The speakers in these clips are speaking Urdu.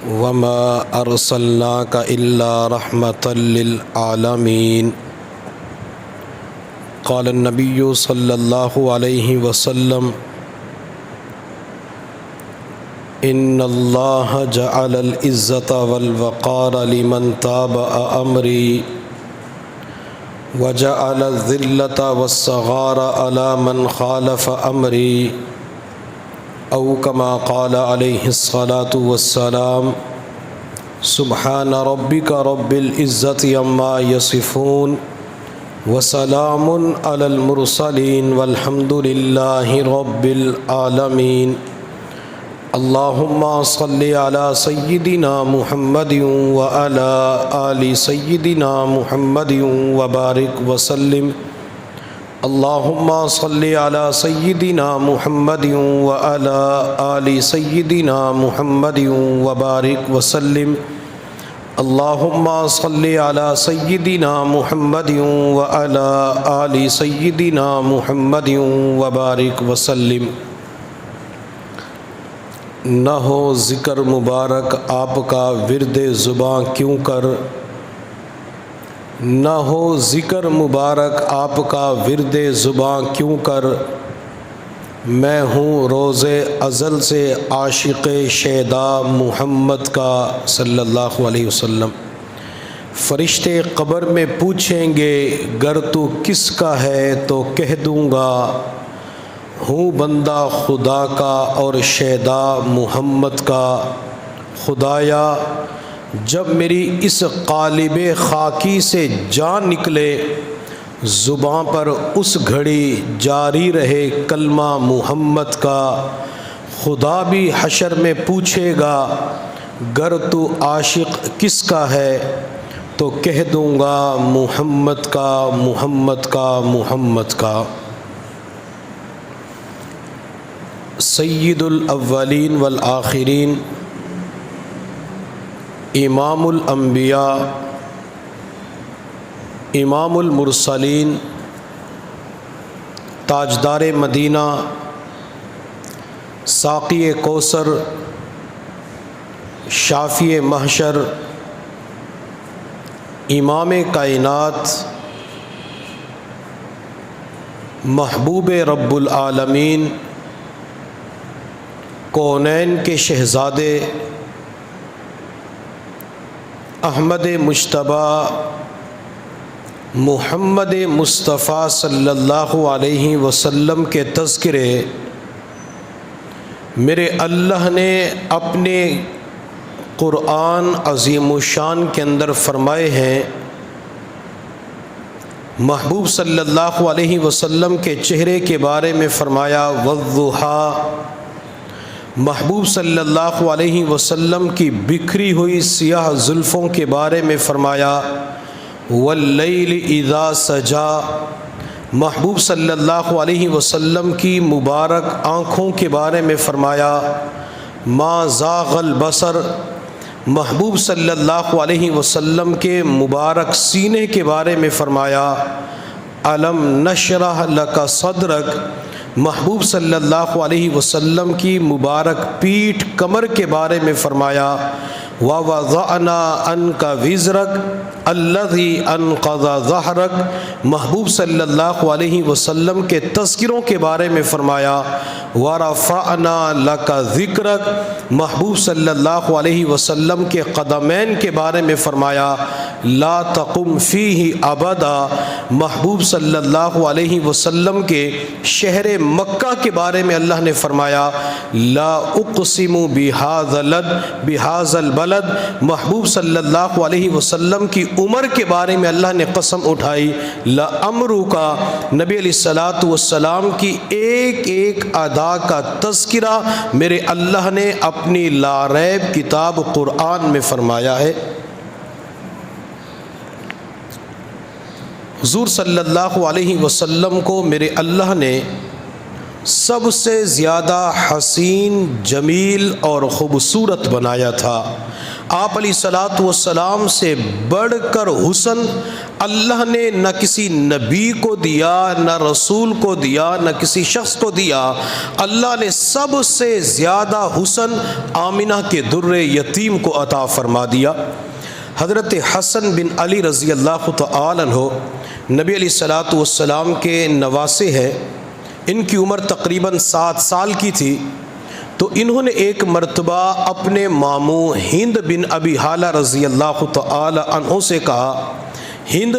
وما أرسلناك إلا رحمة للعالمين قال النبي صلى الله عليه وسلم إن الله جعل العزة والوقار لمن تابع أمري وجعل الذلة والصغار على من خالف أمري أو كما قال عليه الصلاة والسلام سبحان ربك رب العزة عما يصفون وسلام على المرسلين والحمد لله رب العالمين اللهم صل على سيدنا محمد وعلى آل سيدنا محمد وبارك وسلم اللهم صل على سيدنا محمد وعلى آل سيدنا محمد وبارك وسلم اللهم صل على سيدنا محمد وعلى آل سيدنا محمد وبارك وسلم۔ نہ ہو ذکر مبارک آپ کا ورد زباں کیوں کر، نہ ہو ذکر مبارک آپ کا ورد زباں کیوں کر، میں ہوں روز ازل سے عاشق شیدا محمد کا صلی اللہ علیہ وسلم۔ فرشتے قبر میں پوچھیں گے گر تو کس کا ہے تو کہہ دوں گا ہوں بندہ خدا کا اور شیدا محمد کا۔ خدایا جب میری اس قالب خاکی سے جان نکلے زباں پر اس گھڑی جاری رہے کلمہ محمد کا۔ خدا بھی حشر میں پوچھے گا گر تو عاشق کس کا ہے تو کہہ دوں گا محمد کا محمد کا محمد کا۔ سید الاولین والآخرین، امام الانبیاء، امام المرسلین، تاجدار مدینہ، ساقی کوثر، شافی محشر، امام کائنات، محبوب رب العالمین، کونین کے شہزادے، احمد مجتبیٰ محمد مصطفیٰ صلی اللہ علیہ وسلم کے تذکرے میرے اللہ نے اپنے قرآن عظیم الشان کے اندر فرمائے ہیں۔ محبوب صلی اللہ علیہ وسلم کے چہرے کے بارے میں فرمایا والضحیٰ، محبوب صلی اللہ علیہ وسلم کی بکھری ہوئی سیاہ زلفوں کے بارے میں فرمایا واللیل اذا سجا، محبوب صلی اللہ علیہ وسلم کی مبارک آنکھوں کے بارے میں فرمایا ما زاغ البصر، محبوب صلی اللہ علیہ وسلم کے مبارک سینے کے بارے میں فرمایا الم نشرح لک صدرک، محبوب صلی اللہ علیہ وسلم کی مبارک پیٹھ کمر کے بارے میں فرمایا وَوَضَعْنَا عَنْكَ وِزْرَكَ الَّذِي أَنْقَضَ ظَهْرَكَ، محبوب صلی اللہ علیہ وسلم کے تذکروں کے بارے میں فرمایا وَرَفَعْنَا لَكَ ذِكْرَكَ، محبوب صلی اللہ علیہ وسلم کے قدمین کے بارے میں فرمایا لا تقم فیہ ابدا، محبوب صلی اللہ علیہ وسلم کے شہر مکہ کے بارے میں اللہ نے فرمایا لا اقسم بہذا البلد، محبوب صلی اللہ علیہ وسلم کی عمر کے بارے میں اللہ نے قسم اٹھائی لعمرک، نبی علیہ الصلوۃ والسلام کی ایک ایک ادا کا تذکرہ میرے اللہ نے اپنی لا ریب کتاب قرآن میں فرمایا ہے۔ حضور صلی اللہ علیہ وسلم کو میرے اللہ نے سب سے زیادہ حسین، جمیل اور خوبصورت بنایا تھا۔ آپ علیہ الصلاۃ والسلام سے بڑھ کر حسن اللہ نے نہ کسی نبی کو دیا، نہ رسول کو دیا، نہ کسی شخص کو دیا۔ اللہ نے سب سے زیادہ حسن آمنہ کے در یتیم کو عطا فرما دیا۔ حضرت حسن بن علی رضی اللہ تعالی عنہ نبی علیہ الصلاۃ والسلام کے نواسے ہیں۔ ان کی عمر تقریباً 7 سال کی تھی، تو انہوں نے ایک مرتبہ اپنے ماموں ہند بن ابی حالہ رضی اللہ تعالی عنہ سے کہا، ہند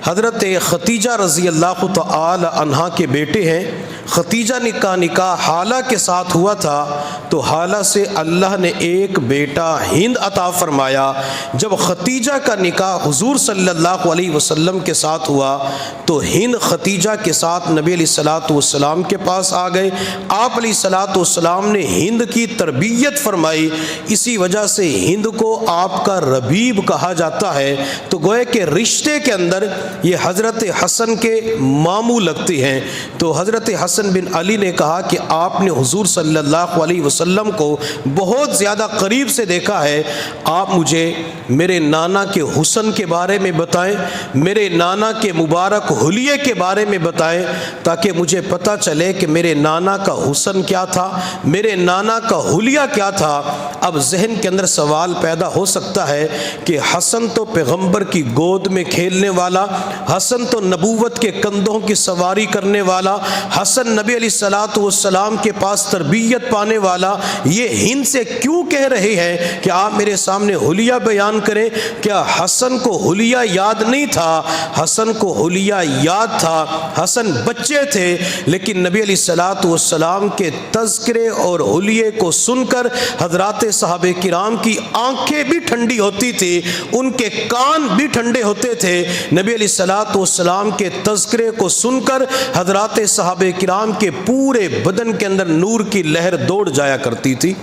حضرت ختیجہ رضی اللہ تعالی عنہ کے بیٹے ہیں، ختیجہ کا نکاح حالہ کے ساتھ ہوا تھا، تو حالہ سے اللہ نے ایک بیٹا ہند عطا فرمایا۔ جب ختیجہ کا نکاح حضور صلی اللہ علیہ وسلم کے ساتھ ہوا تو ہند ختیجہ کے ساتھ نبی علیہ الصلاۃ والسلام کے پاس آ گئے۔ آپ علیہ الصلاۃ والسلام نے ہند کی تربیت فرمائی، اسی وجہ سے ہند کو آپ کا ربیب کہا جاتا ہے۔ تو گوئے کہ رشتے کے اندر یہ حضرت حسن کے ماموں لگتے ہیں۔ تو حضرت حسن بن علی نے کہا کہ آپ نے حضور صلی اللہ علیہ وسلم کو بہت زیادہ قریب سے دیکھا ہے، آپ مجھے میرے نانا کے حسن کے بارے میں بتائیں، میرے نانا کے مبارک حلیے کے بارے میں بتائیں، تاکہ مجھے پتہ چلے کہ میرے نانا کا حسن کیا تھا، میرے نانا کا حلیہ کیا تھا۔ اب ذہن کے اندر سوال پیدا ہو سکتا ہے کہ حسن تو پیغمبر کی گود میں کھیلنے والا، حسن تو نبوت کے کندھوں کی سواری کرنے والا، حسن نبی علیہ الصلاۃ والسلام کے پاس تربیت پانے والا، یہ ہند سے کیوں کہہ رہے ہیں کہ آپ میرے سامنے حلیہ بیان کریں؟ کیا حسن کو حلیہ یاد نہیں تھا؟ حسن کو حلیہ یاد تھا، حسن بچے تھے، لیکن نبی علیہ الصلاۃ والسلام کے تذکرے اور حلیے کو سن کر حضرات صحابہ کرام کی آنکھیں بھی ٹھنڈی ہوتی تھی، ان کے کان بھی ٹھنڈے ہوتے تھے۔ نبی علیہ الصلاۃ والسلام کے تذکرے کو سن کر حضرات صحابہ کرام کے پورے بدن کے اندر نور کی لہر دوڑ جایا کرتی تھی۔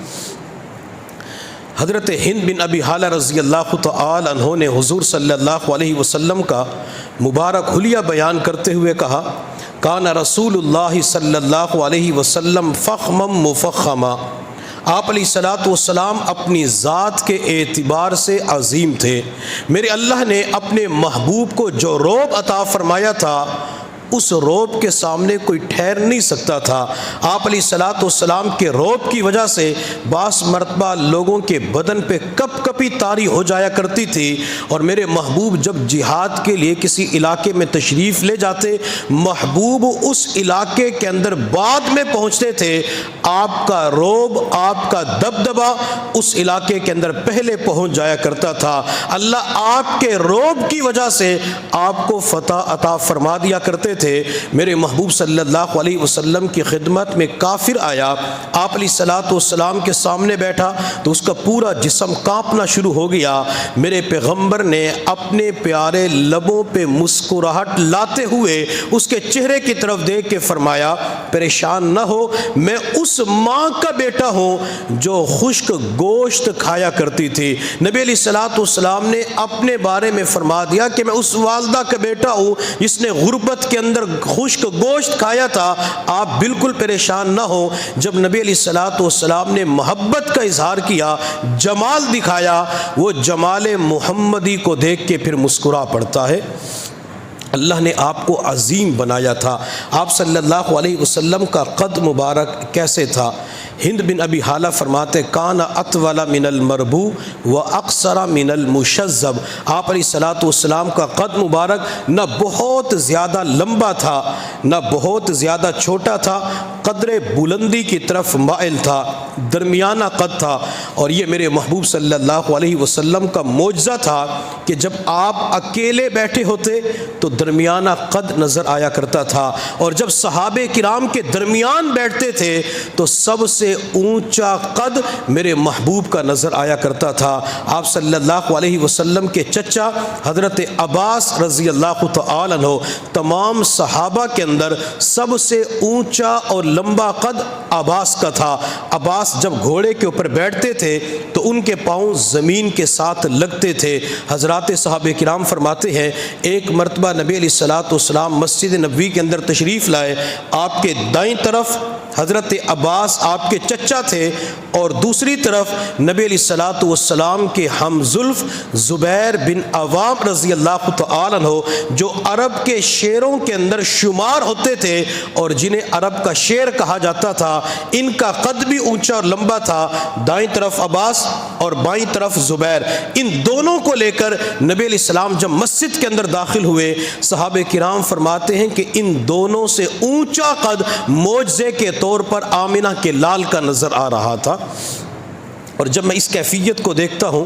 حضرت ہند بن ابی حالہ رضی اللہ تعالی عنہ نے حضور صلی اللہ علیہ وسلم کا مبارک حلیہ بیان کرتے ہوئے کہا، کان رسول اللہ صلی اللہ علیہ وسلم فخما مفخما، آپ علیہ الصلاۃ والسلام اپنی ذات کے اعتبار سے عظیم تھے۔ میرے اللہ نے اپنے محبوب کو جو روب عطا فرمایا تھا، اس روب کے سامنے کوئی ٹھہر نہیں سکتا تھا۔ آپ علیہ الصلاۃ والسلام کے روب کی وجہ سے بعض مرتبہ لوگوں کے بدن پہ کپ کپی طاری ہو جایا کرتی تھی، اور میرے محبوب جب جہاد کے لیے کسی علاقے میں تشریف لے جاتے، محبوب اس علاقے کے اندر بعد میں پہنچتے تھے، آپ کا روب، آپ کا دبدبا اس علاقے کے اندر پہلے پہنچ جایا کرتا تھا۔ اللہ آپ کے روب کی وجہ سے آپ کو فتح عطا فرما دیا کرتے تھے۔ میرے محبوب صلی اللہ علیہ وسلم کی خدمت میں کافر آیا، آپ علیہ الصلاۃ والسلام کے سامنے بیٹھا تو اس کا پورا جسم کانپنا شروع ہو گیا۔ میرے پیغمبر نے اپنے پیارے لبوں پہ مسکراہٹ لاتے ہوئے اس کے چہرے کی طرف دیکھ کے فرمایا، پریشان نہ ہو، میں اس ماں کا بیٹا ہوں جو خشک گوشت کھایا کرتی تھی۔ نبی علیہ الصلاۃ والسلام نے اپنے بارے میں فرما دیا کہ میں اس والدہ کا بیٹا ہوں جس نے غربت کے اندر خشک گوشت کھایا تھا، آپ بالکل پریشان نہ ہو۔ جب نبی علیہ الصلاۃ والسلام نے محبت کا اظہار کیا، جمال دکھایا، وہ جمال محمدی کو دیکھ کے پھر مسکرا پڑتا ہے۔ اللہ نے آپ کو عظیم بنایا تھا۔ آپ صلی اللہ علیہ وسلم کا قد مبارک کیسے تھا؟ ہند بن ابی حالہ فرماتے، کان اطول من المربو و اقصر من المشذب، آپ علیہ الصلاۃ والسلام کا قد مبارک نہ بہت زیادہ لمبا تھا نہ بہت زیادہ چھوٹا تھا، قدر بلندی کی طرف مائل تھا، درمیانہ قد تھا۔ اور یہ میرے محبوب صلی اللہ علیہ وسلم کا معجزہ تھا کہ جب آپ اکیلے بیٹھے ہوتے تو درمیانہ قد نظر آیا کرتا تھا، اور جب صحابہ کرام کے درمیان بیٹھتے تھے تو سب سے اونچا قد میرے محبوب کا نظر آیا کرتا تھا۔ آپ صلی اللہ علیہ وسلم کے چچا حضرت عباس رضی اللہ تعالی عنہ تمام صحابہ کے اندر سب سے اونچا اور لمبا قد عباس کا تھا۔ عباس جب گھوڑے کے اوپر بیٹھتے تھے تھے تو ان کے پاؤں زمین کے ساتھ لگتے تھے۔ حضرات صحابہ کرام فرماتے ہیں ایک مرتبہ نبی علیہ الصلوۃ والسلام مسجد نبوی کے اندر تشریف لائے، آپ کے دائیں طرف حضرت عباس آپ کے چچا تھے اور دوسری طرف نبی علیہ الصلوۃ والسلام کے ہم زلف زبیر بن عوام رضی اللہ تعالی عنہ، جو عرب کے شیروں کے اندر شمار ہوتے تھے اور جنہیں عرب کا شیر کہا جاتا تھا۔ ان کا قد بھی اونچا اور لمبا تھا، دائیں طرف عباس اور بائیں طرف زبیر، ان دونوں کو لے کر نبی علیہ السلام جب مسجد کے اندر داخل ہوئے، صحابہ کرام فرماتے ہیں کہ ان دونوں سے اونچا قد معجزے کے طور پر آمنہ کے لال کا نظر آ رہا تھا۔ اور جب میں اس کیفیت کو دیکھتا ہوں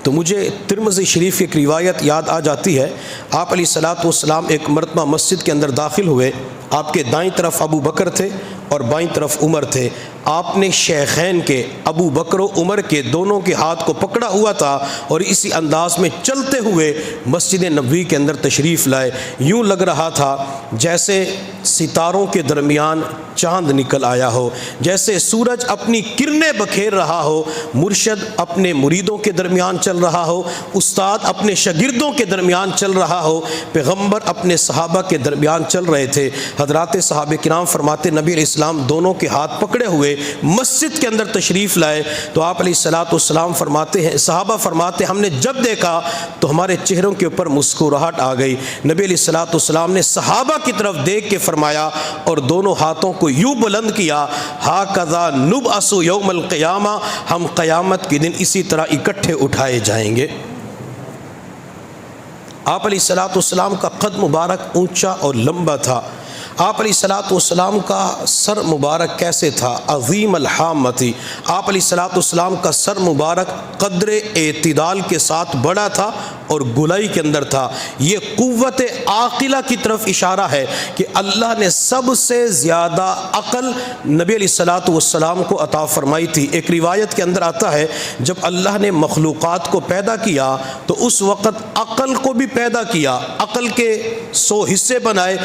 تو مجھے ترمذی شریف کی ایک روایت یاد آ جاتی ہے۔ آپ علیہ الصلوۃ والسلام ایک مرتبہ مسجد کے اندر داخل ہوئے، آپ کے دائیں طرف ابو بکر تھے اور بائیں طرف عمر تھے۔ آپ نے شیخین کے ابو بکر و عمر کے دونوں کے ہاتھ کو پکڑا ہوا تھا اور اسی انداز میں چلتے ہوئے مسجد نبوی کے اندر تشریف لائے۔ یوں لگ رہا تھا جیسے ستاروں کے درمیان چاند نکل آیا ہو، جیسے سورج اپنی کرنیں بکھیر رہا ہو، مرشد اپنے مریدوں کے درمیان چل رہا ہو، استاد اپنے شاگردوں کے درمیان چل رہا ہو، پیغمبر اپنے صحابہ کے درمیان چل رہے تھے۔ حضرات صحابہ کرام فرماتے نبی علیہ السلام دونوں کے ہاتھ پکڑے ہوئے مسجد کے اندر تشریف لائے تو آپ علیہ الصلوۃ والسلام فرماتے ہیں، صحابہ فرماتے ہم نے جب دیکھا تو ہمارے چہروں کے اوپر مسکراہٹ آ گئی۔ نبی علیہ الصلوۃ والسلام نے صحابہ کی طرف دیکھ کے فرمایا اور دونوں ہاتھوں کو یوں بلند کیا، ہاکذا نبعث یوم القیامہ، ہم قیامت کے دن اسی طرح اکٹھے اٹھائے جائیں گے۔ آپ علیہ الصلوۃ والسلام کا قد مبارک اونچا اور لمبا تھا۔ آپ علیہ الصلوۃ والسلام کا سر مبارک کیسے تھا؟ عظیم الحامتی۔ آپ علیہ الصلوۃ والسلام کا سر مبارک قدر اعتدال کے ساتھ بڑا تھا اور گلائی کے اندر تھا۔ یہ قوت عاقلہ کی طرف اشارہ ہے کہ اللہ نے سب سے زیادہ عقل نبی علیہ الصلوۃ والسلام کو عطا فرمائی تھی۔ ایک روایت کے اندر آتا ہے جب اللہ نے مخلوقات کو پیدا کیا تو اس وقت عقل کو بھی پیدا کیا، عقل کے 100 حصے بنائے،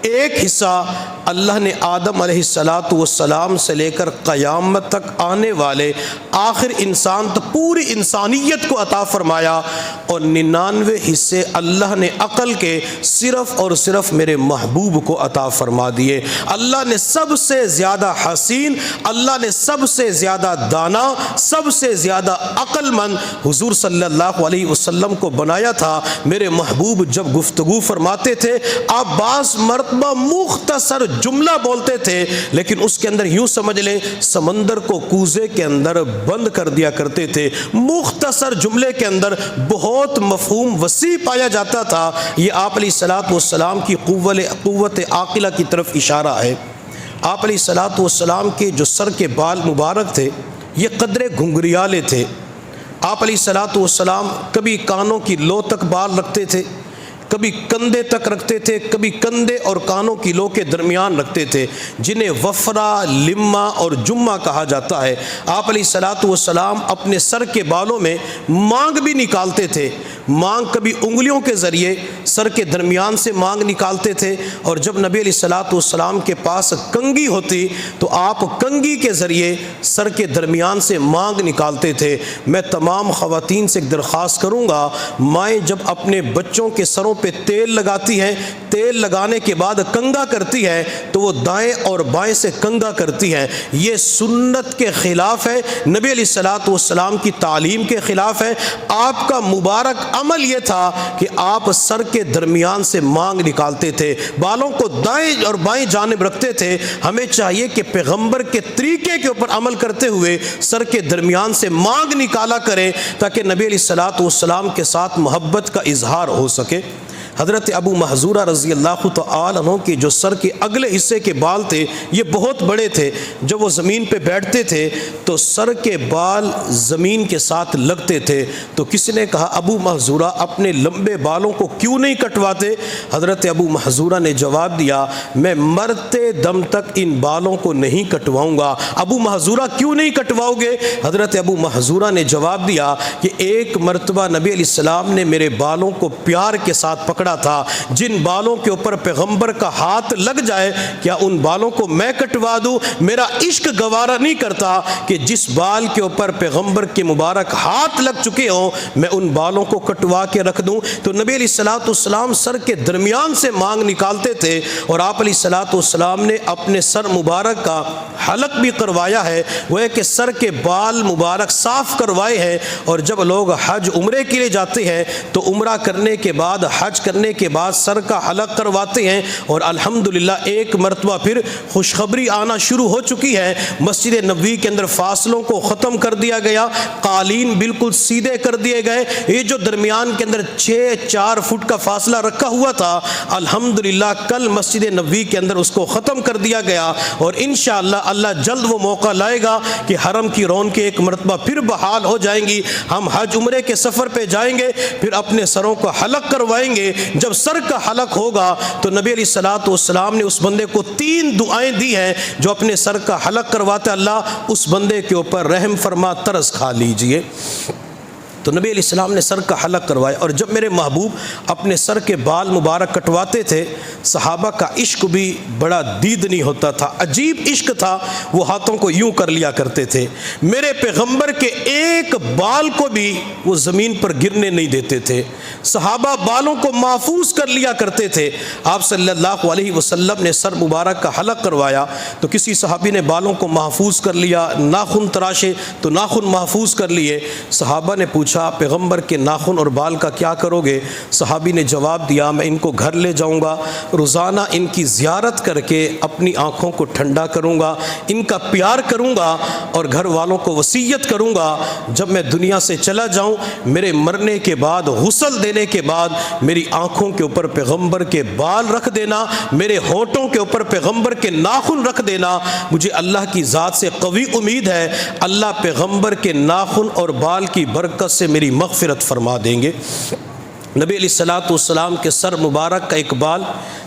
ایک حصہ اللہ نے آدم علیہ الصلوۃ والسلام سے لے کر قیامت تک آنے والے آخر انسان تو پوری انسانیت کو عطا فرمایا، اور 99 حصے اللہ نے عقل کے صرف اور صرف میرے محبوب کو عطا فرما دیے۔ اللہ نے سب سے زیادہ حسین، اللہ نے سب سے زیادہ دانا، سب سے زیادہ عقل مند حضور صلی اللہ علیہ وسلم کو بنایا تھا۔ میرے محبوب جب گفتگو فرماتے تھے آپ بعض مرتبہ مختصر جملہ بولتے تھے، لیکن اس کے اندر یوں سمجھ لیں سمندر کو کوزے کے اندر بند کر دیا کرتے تھے۔ مختصر جملے کے اندر بہت مفہوم وسیع پایا جاتا تھا۔ یہ آپ علیہ الصلوۃ والسلام کی قوت عاقلہ کی طرف اشارہ ہے۔ آپ علیہ الصلوۃ والسلام کے جو سر کے بال مبارک تھے یہ قدرے گھنگریالے تھے۔ آپ علیہ الصلوۃ والسلام کبھی کانوں کی لو تک بال رکھتے تھے، کبھی کندھے تک رکھتے تھے، کبھی کندھے اور کانوں کی لو کے درمیان رکھتے تھے، جنہیں وفرہ، لمہ اور جمہ کہا جاتا ہے۔ آپ علیہ الصلوۃ والسلام اپنے سر کے بالوں میں مانگ بھی نکالتے تھے، مانگ کبھی انگلیوں کے ذریعے سر کے درمیان سے مانگ نکالتے تھے، اور جب نبی علیہ الصلوۃ والسلام کے پاس کنگھی ہوتی تو آپ کنگھی کے ذریعے سر کے درمیان سے مانگ نکالتے تھے۔ میں تمام خواتین سے ایک درخواست کروں گا، مائیں جب اپنے بچوں کے سروں پہ تیل لگاتی ہیں، تیل لگانے کے بعد کنگھا کرتی ہے تو وہ دائیں اور بائیں سے کنگھا کرتی ہیں۔ یہ سنت کے خلاف ہے، نبی علیہ الصلوۃ والسلام کی تعلیم کے خلاف ہے۔ آپ کا مبارک عمل یہ تھا کہ آپ سر کے درمیان سے مانگ نکالتے تھے، بالوں کو دائیں اور بائیں جانب رکھتے تھے۔ ہمیں چاہیے کہ پیغمبر کے طریقے کے اوپر عمل کرتے ہوئے سر کے درمیان سے مانگ نکالا کریں تاکہ نبی علیہ الصلوۃ والسلام کے ساتھ محبت کا اظہار ہو سکے۔ حضرت ابو محذورہ رضی اللہ تعالی عنہ کے جو سر کے اگلے حصے کے بال تھے یہ بہت بڑے تھے۔ جب وہ زمین پہ بیٹھتے تھے تو سر کے بال زمین کے ساتھ لگتے تھے، تو کسی نے کہا ابو محذورہ اپنے لمبے بالوں کو کیوں نہیں کٹواتے؟ حضرت ابو محذورہ نے جواب دیا میں مرتے دم تک ان بالوں کو نہیں کٹواؤں گا۔ ابو محذورہ کیوں نہیں کٹواؤ گے؟ حضرت ابو محذورہ نے جواب دیا کہ ایک مرتبہ نبی علیہ السلام نے میرے بالوں کو پیار کے ساتھ پکڑا پکڑا تھا، جن بالوں کے اوپر پیغمبر کا ہاتھ لگ جائے کیا ان بالوں کو میں کٹوا دوں؟ میرا عشق گوارا نہیں کرتا کہ جس بال کے اوپر پیغمبر کے مبارک ہاتھ لگ چکے ہوں میں ان بالوں کو کٹوا کے رکھ دوں۔ تو نبی علیہ الصلوۃ والسلام سر کے درمیان سے مانگ نکالتے تھے، اور آپ علیہ الصلوۃ والسلام نے اپنے سر مبارک کا حلق بھی کروایا ہے، وہ ہے کہ سر کے بال مبارک صاف کروائے ہیں۔ اور جب لوگ حج عمرے کے لیے جاتے ہیں تو عمرہ کرنے کے بعد، حج کرنے کے بعد سر کا حلق کرواتے ہیں، اور الحمدللہ ایک مرتبہ پھر خوشخبری آنا شروع ہو چکی ہے۔ مسجد نبوی کے اندر فاصلوں کو ختم کر دیا گیا، قالین بالکل سیدھے کر دیے گئے، یہ جو درمیان کے اندر 4 فٹ کا فاصلہ رکھا ہوا تھا الحمدللہ کل مسجد نبوی کے اندر اس کو ختم کر دیا گیا، اور انشاءاللہ اللہ جلد وہ موقع لائے گا کہ حرم کی رونقیں ایک مرتبہ پھر بحال ہو جائیں گی۔ ہم حج عمرے کے سفر پہ جائیں گے، پھر اپنے سروں کو حلق کروائیں گے۔ جب سر کا حلق ہوگا تو نبی علیہ الصلوۃ والسلام نے اس بندے کو 3 دعائیں دی ہیں جو اپنے سر کا حلق کرواتے، اللہ اس بندے کے اوپر رحم فرما، ترس کھا لیجئے۔ تو نبی علیہ السلام نے سر کا حلق کروائے، اور جب میرے محبوب اپنے سر کے بال مبارک کٹواتے تھے صحابہ کا عشق بھی بڑا دیدنی ہوتا تھا، عجیب عشق تھا، وہ ہاتھوں کو یوں کر لیا کرتے تھے، میرے پیغمبر کے ایک بال کو بھی وہ زمین پر گرنے نہیں دیتے تھے، صحابہ بالوں کو محفوظ کر لیا کرتے تھے۔ آپ صلی اللہ علیہ وسلم نے سر مبارک کا حلق کروایا تو کسی صحابی نے بالوں کو محفوظ کر لیا، ناخن تراشے تو ناخن محفوظ کر لیے۔ صحابہ نے پوچھا پیغمبر کے ناخن اور بال کا کیا کرو گے؟ صحابی نے جواب دیا میں ان کو گھر لے جاؤں گا، روزانہ ان کی زیارت کر کے اپنی آنکھوں کو ٹھنڈا کروں گا، ان کا پیار کروں گا، اور گھر والوں کو وصیت کروں گا جب میں دنیا سے چلا جاؤں میرے مرنے کے بعد، غسل دینے کے بعد میری آنکھوں کے اوپر پیغمبر کے بال رکھ دینا، میرے ہونٹوں کے اوپر پیغمبر کے ناخن رکھ دینا۔ مجھے اللہ کی ذات سے قوی امید ہے اللہ پیغمبر کے ناخن اور بال کی برکت سے میری مغفرت فرما دیں گے۔ نبی علیہ الصلوۃ والسلام کے سر مبارک کا ایک بال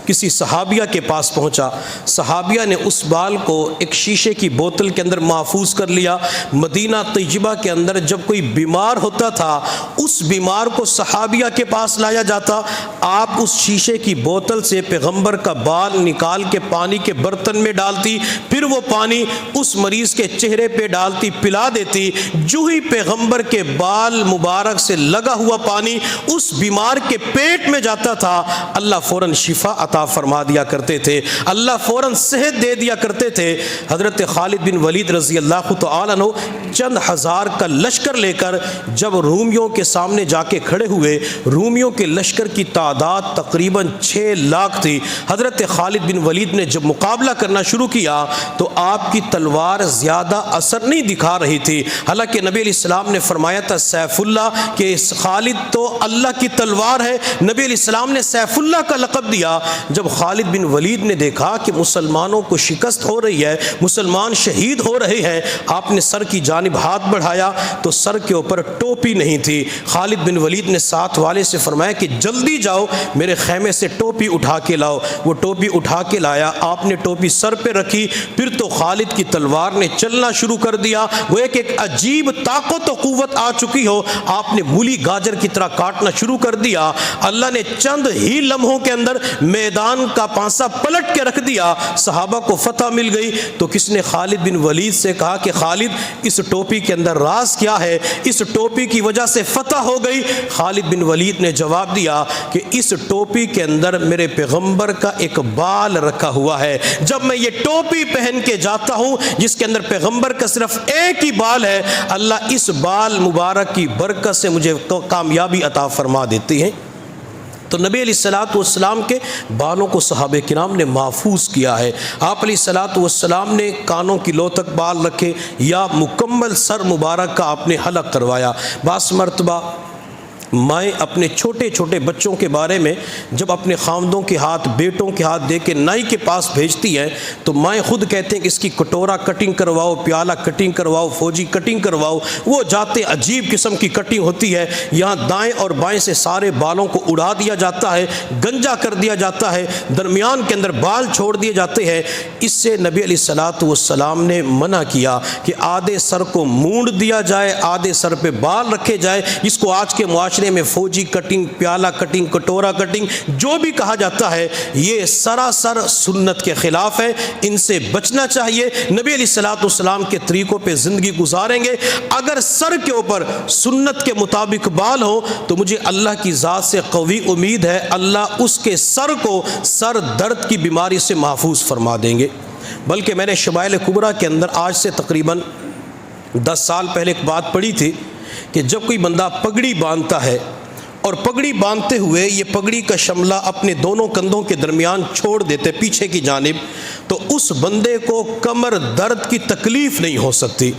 کسی صحابیہ کے پاس پہنچا، صحابیہ نے اس بال کو ایک شیشے کی بوتل کے اندر محفوظ کر لیا۔ مدینہ طیبہ کے اندر جب کوئی بیمار ہوتا تھا اس بیمار کو صحابیہ کے پاس لایا جاتا، آپ اس شیشے کی بوتل سے پیغمبر کا بال نکال کے پانی کے برتن میں ڈالتی، پھر وہ پانی اس مریض کے چہرے پہ ڈالتی، پلا دیتی، جو ہی پیغمبر کے بال مبارک سے لگا ہوا پانی اس بیمار کے پیٹ میں جاتا تھا اللہ فوراً شفا عطا فرما دیا کرتے تھے، اللہ فوراً صحت دے دیا کرتے تھے۔ حضرت خالد بن ولید رضی اللہ تعالیٰ عنہ چند ہزار کا لشکر لے کر جب رومیوں کے سامنے جا کے کھڑے ہوئے، رومیوں کے لشکر کی تعداد تقریباً 6 لاکھ تھی۔ حضرت خالد بن ولید نے جب مقابلہ کرنا شروع کیا تو آپ کی تلوار زیادہ اثر نہیں دکھا رہی تھی، حالانکہ نبی علیہ السلام نے فرمایا تھا سیف اللہ کہ خالد تو اللہ کی تلوار ہے، نبی علیہ السلام نے سیف اللہ کا لقب دیا۔ جب خالد بن ولید نے دیکھا کہ مسلمانوں کو شکست ہو رہی ہے، مسلمان شہید ہو رہے ہیں، آپ نے سر کی جانب ہاتھ بڑھایا تو سر کے اوپر ٹوپی نہیں تھی۔ خالد بن ولید نے ساتھ والے سے فرمایا کہ جلدی جاؤ میرے خیمے سے ٹوپی اٹھا کے لاؤ۔ وہ ٹوپی اٹھا کے لایا، آپ نے ٹوپی سر پہ رکھی، پھر تو خالد کی تلوار نے چلنا شروع کر دیا، وہ ایک عجیب طاقت و قوت آ چکی ہو، آپ نے مولی گاجر کی طرح کاٹنا شروع کر دیا۔ اللہ نے چند ہی لمحوں کے اندر میدان کا پانسا پلٹ کے رکھ دیا، صحابہ کو فتح مل گئی۔ تو کس نے خالد بن ولید سے کہا کہ خالد اس ٹوپی کے اندر راز کیا ہے، اس ٹوپی کی وجہ سے فتح ہو گئی؟ خالد بن ولید نے جواب دیا کہ اس ٹوپی کے اندر میرے پیغمبر کا ایک بال رکھا ہوا ہے، جب میں یہ ٹوپی پہن کے جاتا ہوں جس کے اندر پیغمبر کا صرف ایک ہی بال ہے، اللہ اس بال مبارک کی برکت سے مجھے کامیابی عطا فرما دیتی ہے۔ تو نبی علیہ الصلوۃ والسلام کے بالوں کو صحابہ کرام نے محفوظ کیا ہے۔ آپ علیہ الصلوۃ والسلام نے کانوں کی لو تک بال رکھے یا مکمل سر مبارک کا آپ نے حلق کروایا۔ بعض مرتبہ مائیں اپنے چھوٹے چھوٹے بچوں کے بارے میں جب اپنے خامدوں کے ہاتھ، بیٹوں کے ہاتھ دے کے نائی کے پاس بھیجتی ہیں تو مائیں خود کہتے ہیں کہ اس کی کٹورا کٹنگ کرواؤ، پیالہ کٹنگ کرواؤ، فوجی کٹنگ کرواؤ۔ وہ جاتے عجیب قسم کی کٹنگ ہوتی ہے، یہاں دائیں اور بائیں سے سارے بالوں کو اڑا دیا جاتا ہے، گنجا کر دیا جاتا ہے، درمیان کے اندر بال چھوڑ دیے جاتے ہیں۔ اس سے نبی علیہ الصلوۃ والسلام نے منع کیا کہ آدھے سر کو مونڈ دیا جائے، آدھے سر پہ بال رکھے جائے، جس کو آج کے معاشرے معاشرے میں فوجی کٹنگ، پیالہ کٹنگ، کٹورا کٹنگ، جو بھی کہا جاتا ہے، یہ سراسر سنت کے خلاف ہے، ان سے بچنا چاہیے۔ نبی علیہ الصلوۃ والسلام کے طریقوں پہ زندگی گزاریں گے۔ اگر سر کے اوپر سنت کے مطابق بال ہو تو مجھے اللہ کی ذات سے قوی امید ہے اللہ اس کے سر کو سر درد کی بیماری سے محفوظ فرما دیں گے۔ بلکہ میں نے شمائل کبریٰ کے اندر آج سے تقریباً 10 سال پہلے ایک بات پڑھی تھی کہ جب کوئی بندہ پگڑی باندھتا ہے اور پگڑی باندھتے ہوئے یہ پگڑی کا شملہ اپنے دونوں کندھوں کے درمیان چھوڑ دیتے پیچھے کی جانب، تو اس بندے کو کمر درد کی تکلیف نہیں ہو سکتی۔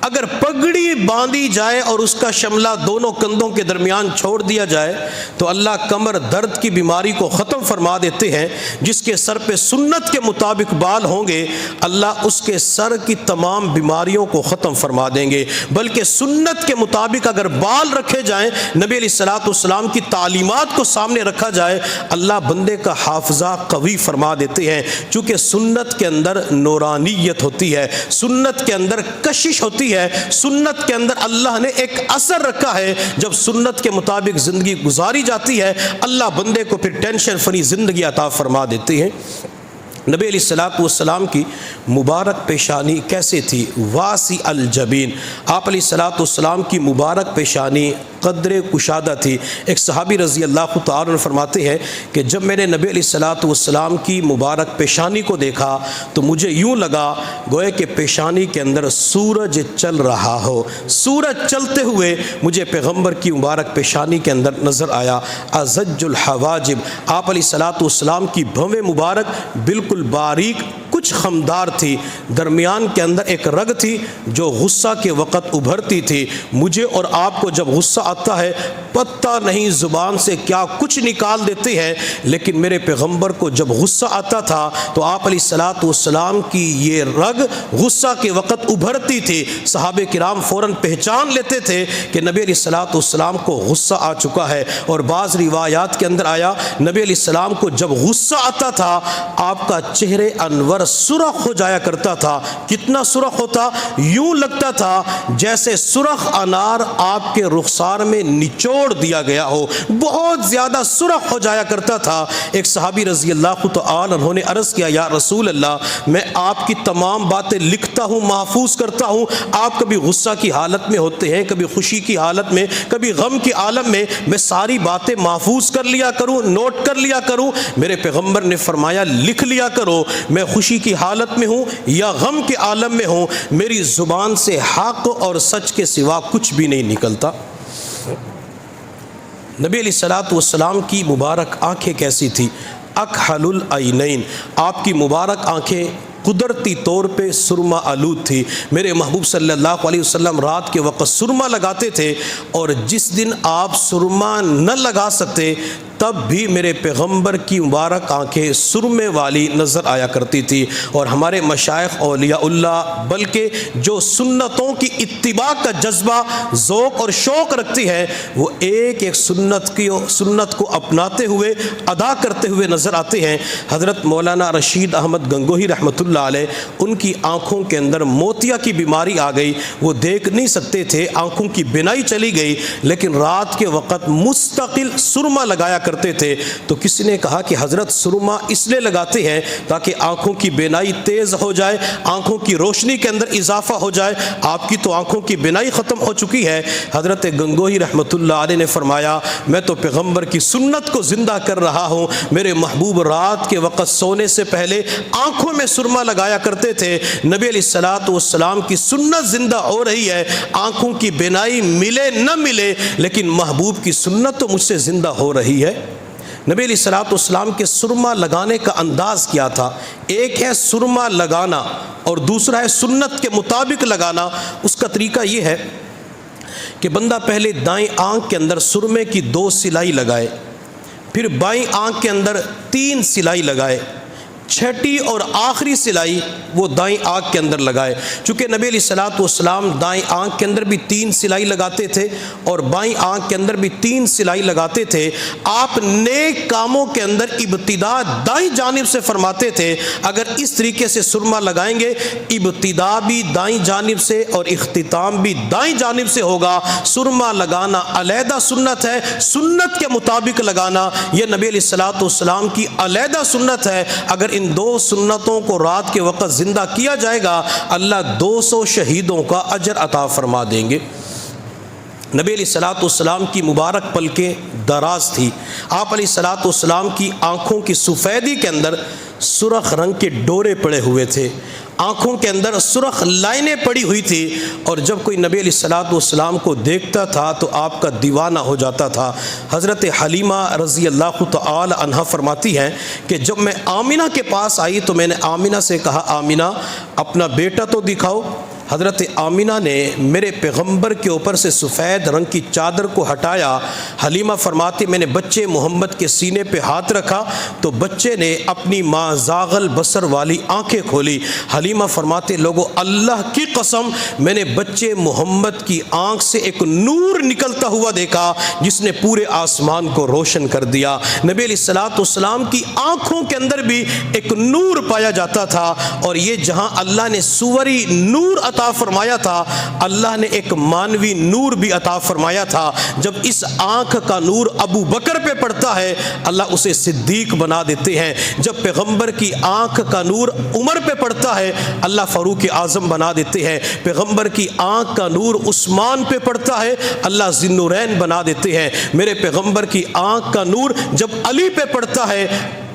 اگر پگڑی باندھی جائے اور اس کا شملہ دونوں کندھوں کے درمیان چھوڑ دیا جائے تو اللہ کمر درد کی بیماری کو ختم فرما دیتے ہیں۔ جس کے سر پہ سنت کے مطابق بال ہوں گے اللہ اس کے سر کی تمام بیماریوں کو ختم فرما دیں گے۔ بلکہ سنت کے مطابق اگر بال رکھے جائیں، نبی علیہ الصلوۃ والسلام کی تعلیمات کو سامنے رکھا جائے، اللہ بندے کا حافظہ قوی فرما دیتے ہیں۔ چونکہ سنت کے اندر نورانیت ہوتی ہے، سنت کے اندر کشش ہوتی ہے، سنت کے اندر اللہ نے ایک اثر رکھا ہے۔ جب سنت کے مطابق زندگی گزاری جاتی ہے اللہ بندے کو پھر ٹینشن فری زندگی عطا فرما دیتے ہیں۔ نبی علیہ الصلوۃ والسلام کی مبارک پیشانی کیسے تھی؟ واسی الجبین، آپ علیہ الصلوۃ والسلام کی مبارک پیشانی قدر کشادہ تھی۔ ایک صحابی رضی اللہ تعالیٰ عنہ فرماتے ہیں کہ جب میں نے نبی علیہ الصلوۃ والسلام کی مبارک پیشانی کو دیکھا تو مجھے یوں لگا گویا کہ پیشانی کے اندر سورج چل رہا ہو۔ سورج چلتے ہوئے مجھے پیغمبر کی مبارک پیشانی کے اندر نظر آیا۔ ازج الحواجب، آپ علیہ الصلوۃ والسلام کی بھویں مبارک بالکل باریک کچھ خمدار تھی، درمیان کے اندر ایک رگ تھی جو غصہ کے وقت ابھرتی تھی۔ مجھے اور آپ کو جب غصہ آتا ہے پتہ نہیں زبان سے کیا کچھ نکال دیتے ہیں، لیکن میرے پیغمبر کو جب غصہ آتا تھا تو آپ علیہ الصلوۃ والسلام کی یہ رگ غصہ کے وقت ابھرتی تھی۔ صحابہ کرام فوراً پہچان لیتے تھے کہ نبی علیہ الصلوۃ والسلام کو غصہ آ چکا ہے۔ اور بعض روایات کے اندر آیا نبی علیہ السلام کو جب غصہ آتا تھا آپ کا چہرے انور سرخ ہو جایا کرتا تھا۔ کتنا سرخ ہوتا؟ یوں لگتا تھا جیسے سرخ انار آپ کے رخسار میں نچوڑ دیا گیا ہو، بہت زیادہ سرخ ہو جایا کرتا تھا۔ ایک صحابی رضی اللہ تعالی عنہ نے عرض کیا یا رسول اللہ، میں آپ کی تمام باتیں لکھتا ہوں، محفوظ کرتا ہوں، آپ کبھی غصہ کی حالت میں ہوتے ہیں، کبھی خوشی کی حالت میں، کبھی غم کی عالم میں ساری باتیں محفوظ کر لیا کروں، نوٹ کر لیا کروں۔ میرے پیغمبر نے فرمایا لکھ لیا کرو، میں خوشی کی حالت میں ہوں یا غم کے عالم میں ہوں، میری زبان سے حق اور سچ کے سوا کچھ بھی نہیں نکلتا۔ نبی علیہ الصلوۃ والسلام کی مبارک آنکھیں کیسی تھی؟ اکحل العینین، آپ کی مبارک آنکھیں قدرتی طور پہ سرما آلود تھی۔ میرے محبوب صلی اللہ علیہ وسلم رات کے وقت سرما لگاتے تھے، اور جس دن آپ سرما نہ لگا سکتے تب بھی میرے پیغمبر کی مبارک آنکھیں سرمے والی نظر آیا کرتی تھی۔ اور ہمارے مشائخ اولیاء اللہ بلکہ جو سنتوں کی اتباع کا جذبہ، ذوق اور شوق رکھتی ہے، وہ ایک ایک سنت کو اپناتے ہوئے ادا کرتے ہوئے نظر آتے ہیں۔ حضرت مولانا رشید احمد گنگوہی رحمۃ اللہ علیہ، ان کی آنکھوں کے اندر موتیا کی بیماری آ گئی، وہ دیکھ نہیں سکتے تھے، آنکھوں کی بینائی چلی گئی، لیکن رات کے وقت مستقل سرما لگایا کرتے تھے۔ تو کسی نے کہا کہ حضرت سرما اس لیے لگاتے ہیں تاکہ آنکھوں کی بینائی تیز ہو جائے، آنکھوں کی روشنی کے اندر اضافہ ہو جائے۔ آپ کی تو آنکھوں کی بینائی ختم ہو چکی ہے۔ حضرت گنگوہی رحمۃ اللہ علیہ نے فرمایا میں تو پیغمبر کی سنت کو زندہ کر رہا ہوں۔ میرے محبوب رات کے وقت سونے سے پہلے آنکھوں میں سرما لگایا کرتے تھے۔ نبی علیہ الصلوۃ والسلام کی سنت زندہ ہو رہی ہے، آنکھوں کی بینائی ملے نہ ملے، لیکن محبوب کی سنت تو مجھ سے زندہ ہو رہی ہے۔ نبی علیہ الصلوۃ والسلام کے سرما لگانے کا انداز کیا تھا؟ ایک ہے سرما لگانا اور دوسرا ہے سنت کے مطابق لگانا۔ اس کا طریقہ یہ ہے کہ بندہ پہلے دائیں آنکھ کے اندر سرمے کی 2 سلائی لگائے، پھر بائیں آنکھ کے اندر 3 سلائی لگائے، چھٹی اور آخری سلائی وہ دائیں آنکھ کے اندر لگائے۔ چونکہ نبی علیہ الصلوۃ والسلام دائیں آنکھ کے اندر بھی 3 سلائی لگاتے تھے اور بائیں آنکھ کے اندر بھی 3 سلائی لگاتے تھے۔ آپ نیک کاموں کے اندر ابتدا دائیں جانب سے فرماتے تھے، اگر اس طریقے سے سرما لگائیں گے ابتدا بھی دائیں جانب سے اور اختتام بھی دائیں جانب سے ہوگا۔ سرما لگانا علیحدہ سنت ہے، سنت کے مطابق لگانا یہ نبی علیہ الصلوۃ والسلام کی علیحدہ سنت ہے۔ اگر ان 2 سنتوں کو رات کے وقت زندہ کیا جائے گا اللہ 200 شہیدوں کا اجر عطا فرما دیں گے۔ نبی علیہ الصلوۃ والسلام کی مبارک پلکیں دراز تھی۔ آپ علیہ الصلوۃ والسلام کی آنکھوں کی سفیدی کے اندر سرخ رنگ کے ڈورے پڑے ہوئے تھے، آنکھوں کے اندر سرخ لائنیں پڑی ہوئی تھی، اور جب کوئی نبی علیہ الصلوۃ والسلام کو دیکھتا تھا تو آپ کا دیوانہ ہو جاتا تھا۔ حضرت حلیمہ رضی اللہ تعالی عنہا فرماتی ہیں کہ جب میں آمنہ کے پاس آئی تو میں نے آمنہ سے کہا آمنہ اپنا بیٹا تو دکھاؤ۔ حضرت آمنہ نے میرے پیغمبر کے اوپر سے سفید رنگ کی چادر کو ہٹایا۔ حلیمہ فرماتی میں نے بچے محمد کے سینے پہ ہاتھ رکھا تو بچے نے اپنی ماں زاغل بصر والی آنکھیں کھولی۔ حلیمہ فرماتے لوگوں اللہ کی قسم میں نے بچے محمد کی آنکھ سے ایک نور نکلتا ہوا دیکھا جس نے پورے آسمان کو روشن کر دیا۔ نبی علیہ الصلوۃ والسلام کی آنکھوں کے اندر بھی ایک نور پایا جاتا تھا، اور یہ جہاں اللہ نے صوری نور عطا فرمایا تھا اللہ نے ایک مانوی نور بھی عطا فرمایا تھا۔ جب اس آنکھ کا نور ابو بکر پہ پڑتا ہے اللہ اسے صدیق بنا دیتے ہیں، جب پیغمبر کی آنکھ کا نور عمر پہ پڑتا ہے اللہ فاروق اعظم بنا دیتے ہیں، پیغمبر کی آنکھ کا نور عثمان پہ پڑتا ہے اللہ ذی النورین بنا دیتے ہیں، میرے پیغمبر کی آنکھ کا نور جب علی پہ پڑتا ہے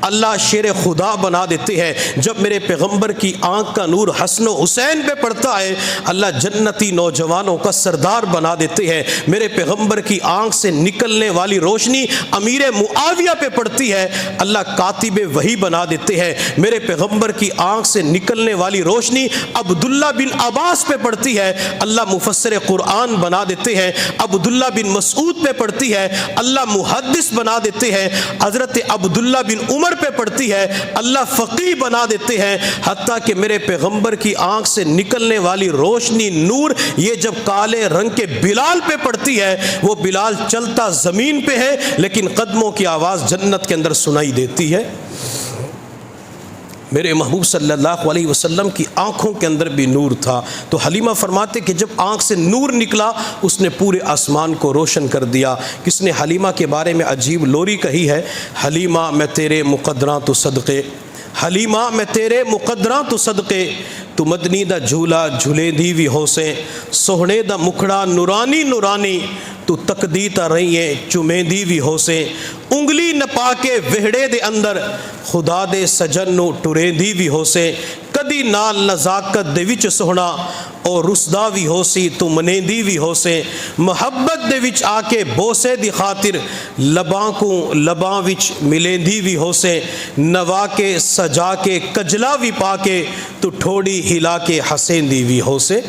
اللہ شیر خدا بنا دیتے ہیں، جب میرے پیغمبر کی آنکھ کا نور حسن و حسین پہ پڑتا ہے اللہ جنتی نوجوانوں کا سردار بنا دیتے ہیں، میرے پیغمبر کی آنکھ سے نکلنے والی روشنی امیر معاویہ پہ پڑتی ہے اللہ کاتب وحی بنا دیتے ہیں، میرے پیغمبر کی آنکھ سے نکلنے والی روشنی عبداللہ بن عباس پہ پڑتی ہے اللہ مفسر قرآن بنا دیتے ہیں، عبداللہ بن مسعود پہ پڑتی ہے اللہ محدث بنا دیتے ہیں، حضرت عبداللہ بن عمر پہ پڑتی ہے اللہ فقیہ بنا دیتے ہیں، حتیٰ کہ میرے پیغمبر کی آنکھ سے نکلنے والی روشنی نور یہ جب کالے رنگ کے بلال پہ پڑتی ہے وہ بلال چلتا زمین پہ ہے لیکن قدموں کی آواز جنت کے اندر سنائی دیتی ہے۔ میرے محبوب صلی اللہ علیہ وسلم کی آنکھوں کے اندر بھی نور تھا، تو حلیمہ فرماتے کہ جب آنکھ سے نور نکلا اس نے پورے آسمان کو روشن کر دیا۔ کس نے حلیمہ کے بارے میں عجیب لوری کہی ہے، حلیمہ میں تیرے مقدراں تو صدقے، حلیمہ میں تیرے مقدراں تو صدقے، تو مدنی دا جھولا جھولے دی وی ہوسیں، سوہنے دا مکھڑا نورانی نورانی، تو تقدی تا رہیے چمیں دی وی ہوسیں، انگلی نپا کے وہڑے دے اندر خدا دے سجن نو ٹریں دی وی ہوسیں، کدی نال نزاکت دے وچ سوہنا اور رسدا وی ہوسی تو منیں دی وی ہوسیں، محبت دے وچ آ کے بوسے دی خاطر لباں کو لباں وچ ملیں دی وی ہوسیں، نوا کے سجا کے کجلا وی پا کے تو ٹھوڑی ہلا کے حسین دی وی ہوسے۔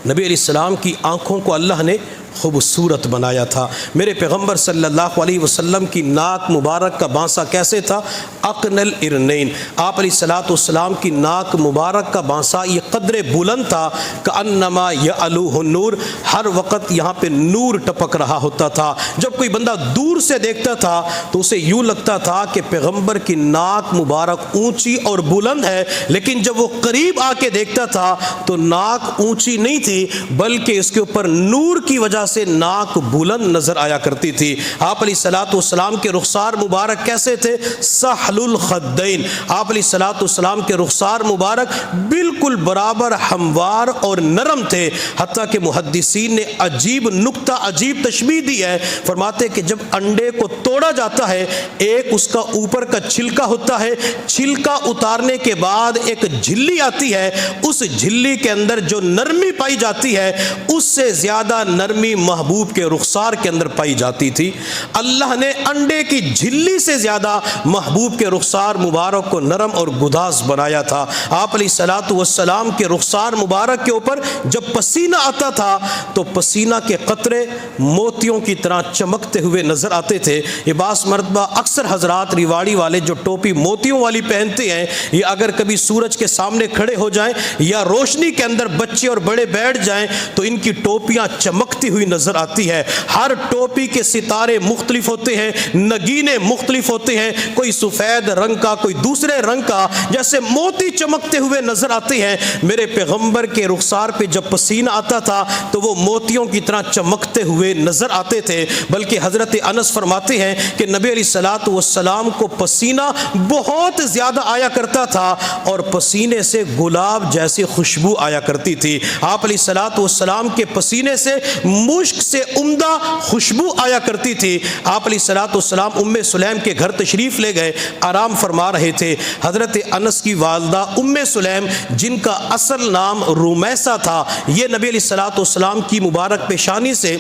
نبی علیہ السلام کی آنکھوں کو اللہ نے خوبصورت بنایا تھا۔ میرے پیغمبر صلی اللہ علیہ وسلم کی ناک مبارک کا بانسا کیسے تھا؟ اقن الارنین، آپ علیہ الصلوۃ والسلام کی ناک مبارک کا بانسا یہ قدر بلند تھا کأنما یعلوہ النور، ہر وقت یہاں پہ نور ٹپک رہا ہوتا تھا۔ جب کوئی بندہ دور سے دیکھتا تھا تو اسے یوں لگتا تھا کہ پیغمبر کی ناک مبارک اونچی اور بلند ہے، لیکن جب وہ قریب آ کے دیکھتا تھا تو ناک اونچی نہیں تھی بلکہ اس کے اوپر نور کی وجہ سے ناک بلند نظر آیا کرتی تھی۔ آپ علیہ الصلوۃ والسلام کے رخسار مبارک کیسے تھے؟ سہل الخدین، آپ علیہ الصلوۃ والسلام کے رخسار مبارک بالکل برابر ہموار اور نرم تھے، حتیٰ کہ محدثین نے عجیب نکتہ عجیب تشبیہ دی ہے، فرماتے کہ جب انڈے کو توڑا جاتا ہے ایک اس کا اوپر کا چھلکا ہوتا ہے، چھلکا اتارنے کے بعد ایک جھلی آتی ہے، اس جھلی کے اندر جو نرمی پائی جاتی ہے اس سے زیادہ نرمی نرمی محبوب کے رخسار کے اندر پائی جاتی تھی۔ اللہ نے انڈے کی جھلی سے زیادہ محبوب کے رخسار مبارک کو نرم اور گداز بنایا تھا۔ آپ علیہ الصلوۃ والسلام کے رخسار مبارک کے اوپر جب پسینہ آتا تھا تو پسینہ کے قطرے موتیوں کی طرح چمکتے ہوئے نظر آتے تھے۔ یہ بعض مرتبہ اکثر حضرات ریواڑی والے جو ٹوپی موتیوں والی پہنتے ہیں، یہ اگر کبھی سورج کے سامنے کھڑے ہو جائیں یا روشنی کے اندر بچے اور بڑے بیٹھ جائیں تو ان کی ٹوپیاں چمکتی ہوئی نظر آتی ہے۔ ہر ٹوپی کے ستارے مختلف ہوتے ہیں، نگینے مختلف ہوتے ہیں، کوئی سفید رنگ کا، کوئی دوسرے رنگ کا، جیسے موتی چمکتے ہوئے نظر آتے ہیں۔ میرے پیغمبر کے رخسار پہ جب پسینہ آتا تھا تو وہ موتیوں کی طرح چمکتے ہوئے نظر آتے تھے۔ بلکہ حضرت انس فرماتے ہیں کہ نبی علیہ الصلوۃ والسلام کو پسینہ بہت زیادہ آیا کرتا تھا اور پسینے سے گلاب جیسی خوشبو آیا کرتی تھی۔ آپ علیہ الصلوۃ والسلام کے پسینے سے مشک سے عمدہ خوشبو آیا کرتی تھی۔ آپ علیہ الصلوۃ والسلام ام سلیم کے گھر تشریف لے گئے، آرام فرما رہے تھے۔ حضرت انس کی والدہ ام سلیم جن کا اصل نام رومیسہ تھا، یہ نبی علیہ الصلوۃ والسلام کی مبارک پیشانی سے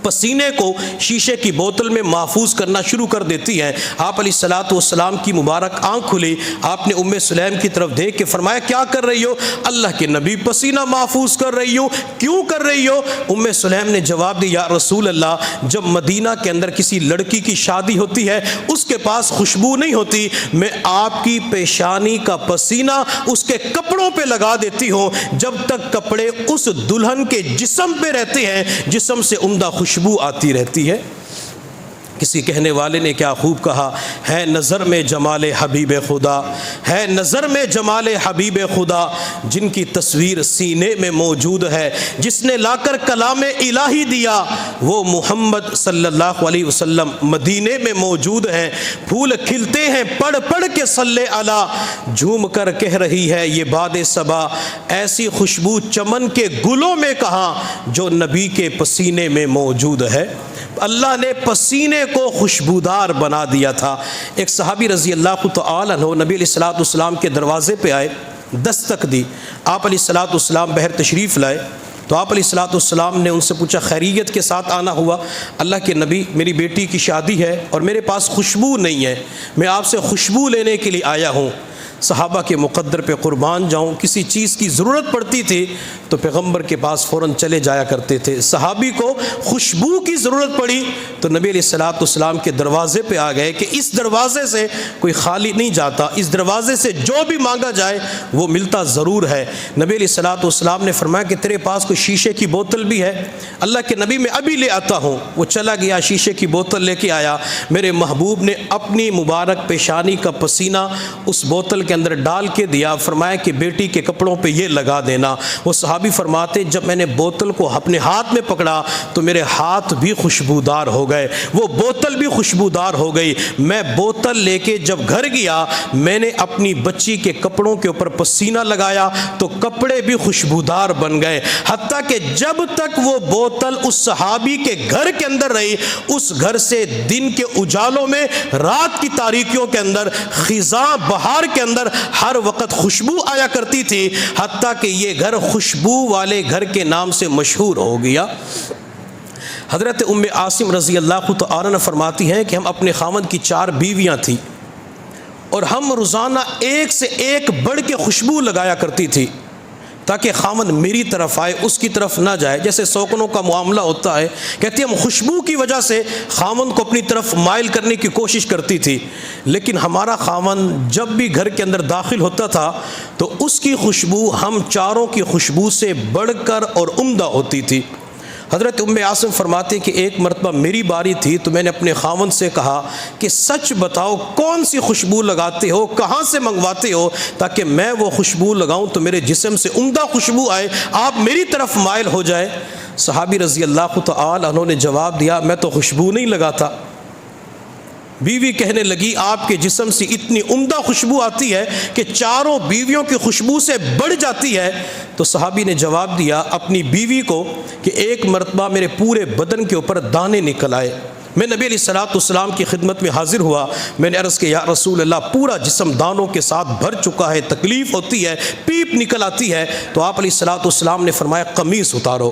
پسینے کو شیشے کی بوتل میں محفوظ کرنا شروع کر دیتی ہیں۔ آپ علیہ الصلوۃ والسلام کی مبارک آنکھ کھلی، آپ نے ام سلیم کی طرف دیکھ کے فرمایا کیا کر رہی ہو؟ اللہ کے نبی پسینہ محفوظ کر رہی ہو، کیوں کر رہی ہو؟ ام سلیم نے جواب دیا یا رسول اللہ، جب مدینہ کے اندر کسی لڑکی کی شادی ہوتی ہے اس کے پاس خوشبو نہیں ہوتی، میں آپ کی پیشانی کا پسینہ اس کے کپڑوں پہ لگا دیتی ہوں، جب تک کپڑے اس دلہن کے جسم پہ رہتے ہیں جسم سے عمدہ خوشبو آتی رہتی ہے۔ کسی کہنے والے نے کیا خوب کہا، ہے نظر میں جمال حبیب خدا، ہے نظر میں جمال حبیب خدا، جن کی تصویر سینے میں موجود ہے، جس نے لا کر کلام الہی دیا وہ محمد صلی اللہ علیہ وسلم مدینے میں موجود ہیں۔ پھول کھلتے ہیں پڑھ پڑھ کے صلی علی، جھوم کر کہہ رہی ہے یہ باد صبا، ایسی خوشبو چمن کے گلوں میں کہاں جو نبی کے پسینے میں موجود ہے۔ اللہ نے پسینے کو خوشبودار بنا دیا تھا۔ ایک صحابی رضی اللہ تعالی عنہ نبی علیہ الصلوۃ والسلام کے دروازے پہ آئے، دستک دی، آپ علیہ الصلوۃ والسلام بہر تشریف لائے تو آپ علیہ الصلوۃ والسلام نے ان سے پوچھا خیریت کے ساتھ آنا ہوا؟ اللہ کے نبی میری بیٹی کی شادی ہے اور میرے پاس خوشبو نہیں ہے، میں آپ سے خوشبو لینے کے لیے آیا ہوں۔ صحابہ کے مقدر پہ قربان جاؤں، کسی چیز کی ضرورت پڑتی تھی تو پیغمبر کے پاس فوراً چلے جایا کرتے تھے۔ صحابی کو خوشبو کی ضرورت پڑی تو نبی علیہ الصلوۃ والسلام کے دروازے پہ آ گئے کہ اس دروازے سے کوئی خالی نہیں جاتا، اس دروازے سے جو بھی مانگا جائے وہ ملتا ضرور ہے۔ نبی علیہ الصلوۃ والسلام نے فرمایا کہ تیرے پاس کوئی شیشے کی بوتل بھی ہے؟ اللہ کے نبی میں ابھی لے آتا ہوں۔ وہ چلا گیا، شیشے کی بوتل لے کے آیا، میرے محبوب نے اپنی مبارک پیشانی کا پسینہ اس بوتل کے اندر ڈال کے دیا، فرمایا کہ بیٹی کے کپڑوں پہ یہ لگا دینا۔ وہ صحابی فرماتے جب میں نے بوتل کو اپنے ہاتھ میں پکڑا تو میرے ہاتھ بھی خوشبودار ہو گئے، وہ بوتل بھی خوشبودار ہو گئی۔ میں بوتل لے کے جب گھر گیا میں نے اپنی بچی کے کپڑوں کے اوپر پسینہ لگایا تو کپڑے بھی خوشبودار بن گئے، حتیٰ کہ جب تک وہ بوتل اس صحابی کے گھر کے اندر رہی، اس گھر سے دن کے اجالوں میں، رات کی تاریکیوں کے اندر، خزاں بہار کے اندر ہر وقت خوشبو آیا کرتی تھی، حتیٰ کہ یہ گھر خوشبو والے گھر کے نام سے مشہور ہو گیا۔ حضرت ام عاصم رضی اللہ تعالی عنہ فرماتی ہیں کہ ہم اپنے خاوند کی 4 بیویاں تھیں اور ہم روزانہ ایک سے ایک بڑھ کے خوشبو لگایا کرتی تھی تاکہ خاوند میری طرف آئے، اس کی طرف نہ جائے، جیسے سوکنوں کا معاملہ ہوتا ہے۔ کہتی ہم خوشبو کی وجہ سے خاوند کو اپنی طرف مائل کرنے کی کوشش کرتی تھی، لیکن ہمارا خاوند جب بھی گھر کے اندر داخل ہوتا تھا تو اس کی خوشبو ہم چاروں کی خوشبو سے بڑھ کر اور عمدہ ہوتی تھی۔ حضرت ام عاصم فرماتے کہ ایک مرتبہ میری باری تھی تو میں نے اپنے خاوند سے کہا کہ سچ بتاؤ کون سی خوشبو لگاتے ہو، کہاں سے منگواتے ہو تاکہ میں وہ خوشبو لگاؤں تو میرے جسم سے عمدہ خوشبو آئے، آپ میری طرف مائل ہو جائے۔ صحابی رضی اللہ تعالی عنہ نے جواب دیا میں تو خوشبو نہیں لگاتا۔ بیوی کہنے لگی آپ کے جسم سے اتنی عمدہ خوشبو آتی ہے کہ چاروں بیویوں کی خوشبو سے بڑھ جاتی ہے۔ تو صحابی نے جواب دیا اپنی بیوی کو کہ ایک مرتبہ میرے پورے بدن کے اوپر دانے نکل آئے، میں نبی علیہ الصلوۃ والسلام کی خدمت میں حاضر ہوا، میں نے عرض کیا یا رسول اللہ پورا جسم دانوں کے ساتھ بھر چکا ہے، تکلیف ہوتی ہے، پیپ نکل آتی ہے۔ تو آپ علیہ الصلوۃ والسلام نے فرمایا قمیص اتارو۔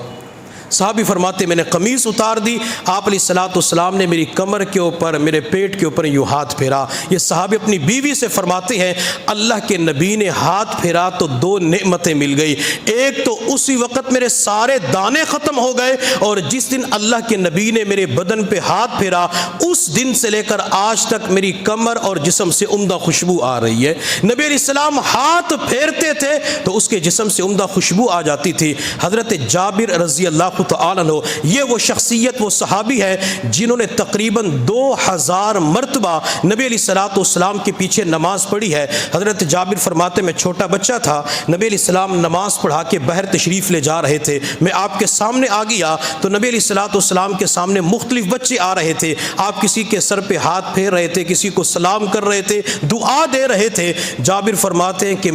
صحابی فرماتے میں نے قمیص اتار دی، آپ علیہ الصلوۃ والسلام نے میری کمر کے اوپر، میرے پیٹ کے اوپر یوں ہاتھ پھیرا۔ یہ صحابی اپنی بیوی سے فرماتے ہیں اللہ کے نبی نے ہاتھ پھیرا تو دو نعمتیں مل گئی، ایک تو اسی وقت میرے سارے دانے ختم ہو گئے، اور جس دن اللہ کے نبی نے میرے بدن پہ ہاتھ پھیرا اس دن سے لے کر آج تک میری کمر اور جسم سے عمدہ خوشبو آ رہی ہے۔ نبی علیہ السلام ہاتھ پھیرتے تھے تو اس کے جسم سے عمدہ خوشبو آ جاتی تھی۔ حضرت جابر رضی اللہ تعالیٰ عنہ، یہ وہ شخصیت، وہ صحابی ہے جنہوں نے تقریباً 2000 مرتبہ نبی علیہ الصلوۃ والسلام کے پیچھے نماز پڑھی ہے۔ حضرت جابر فرماتے میں چھوٹا بچہ تھا، نبی علیہ السلام نماز پڑھا کے باہر تشریف لے جا رہے تھے، میں آپ کے سامنے آ گیا تو نبی علیہ الصلوۃ والسلام کے سامنے مختلف بچے آ رہے تھے، آپ کسی کے سر پہ ہاتھ پھیر رہے تھے، کسی کو سلام کر رہے تھے، دعا دے رہے تھے۔ جابر فرماتے ہیں کہ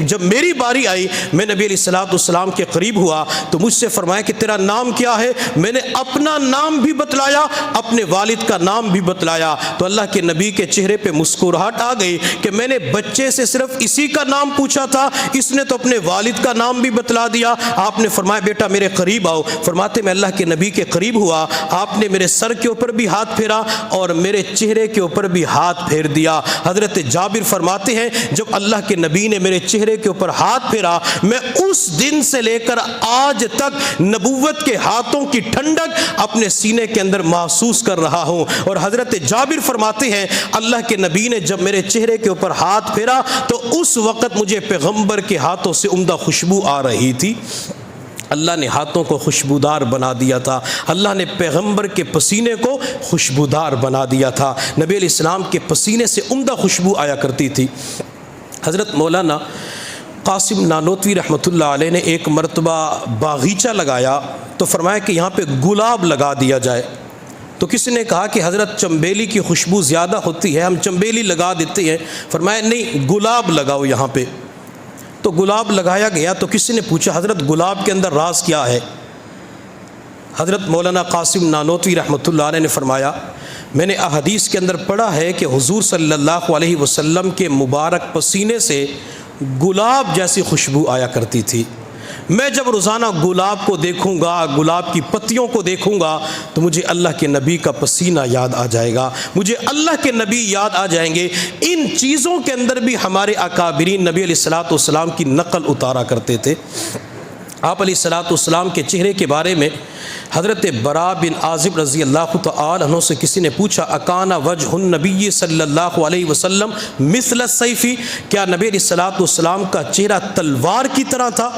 جب میری باری آئی، میں نبی علیہ الصلوۃ والسلام کے قریب ہوا تو مجھ سے فرمایا کہ تیرا نام کیا ہے؟ میں نے اپنا نام بھی بتلایا، اپنے والد کا نام بھی بتلایا، تو اللہ کے نبی کے چہرے پہ مسکراہٹ آ گئی کہ میں نے بچے سے صرف اسی کا نام پوچھا تھا، اس نے تو اپنے والد کا نام بھی بتلا دیا۔ آپ نے فرمایا بیٹا میرے قریب آؤ۔ فرماتے میں اللہ کے نبی کے قریب ہوا، آپ نے میرے سر کے اوپر بھی ہاتھ پھیرا اور میرے چہرے کے اوپر بھی ہاتھ پھیر دیا۔ حضرت جابر فرماتے ہیں جب اللہ کے نبی نے میرے چہرے کے اوپر ہاتھ پھیرا، میں اس دن سے لے کر آج تک نبوت کے ہاتھوں کی ٹھنڈک اپنے سینے کے اندر محسوس کر رہا ہوں۔ اور حضرت جابر فرماتے ہیں اللہ کے نبی نے جب میرے چہرے کے اوپر ہاتھ پھیرا تو اس وقت مجھے پیغمبر کے ہاتھوں سے عمدہ خوشبو آ رہی تھی۔ اللہ نے ہاتھوں کو خوشبودار بنا دیا تھا، اللہ نے پیغمبر کے پسینے کو خوشبودار بنا دیا تھا، نبی علیہ السلام کے پسینے سے عمدہ خوشبو آیا کرتی تھی۔ حضرت مولانا قاسم نانوتوی رحمۃ اللہ علیہ نے ایک مرتبہ باغیچہ لگایا تو فرمایا کہ یہاں پہ گلاب لگا دیا جائے، تو کسی نے کہا کہ حضرت چنبیلی کی خوشبو زیادہ ہوتی ہے، ہم چنبیلی لگا دیتے ہیں۔ فرمایا نہیں، گلاب لگاؤ یہاں پہ۔ تو گلاب لگایا گیا تو کسی نے پوچھا حضرت گلاب کے اندر راز کیا ہے؟ حضرت مولانا قاسم نانوتوی رحمۃ اللہ علیہ نے فرمایا میں نے احادیث کے اندر پڑھا ہے کہ حضور صلی اللہ علیہ وسلم کے مبارک پسینے سے گلاب جیسی خوشبو آیا کرتی تھی۔ میں جب روزانہ گلاب کو دیکھوں گا، گلاب کی پتیوں کو دیکھوں گا تو مجھے اللہ کے نبی کا پسینہ یاد آ جائے گا، مجھے اللہ کے نبی یاد آ جائیں گے۔ ان چیزوں کے اندر بھی ہمارے اکابرین نبی علیہ الصلوۃ والسلام کی نقل اتارا کرتے تھے۔ آپ علیہ الصلوۃ والسلام کے چہرے کے بارے میں حضرت برا بن عازب رضی اللہ تعالی عنہ سے کسی نے پوچھا اکانا وجہ النبی صلی اللہ علیہ وسلم مثل السیف، کیا نبی علیہ الصلوۃ والسلام کا چہرہ تلوار کی طرح تھا،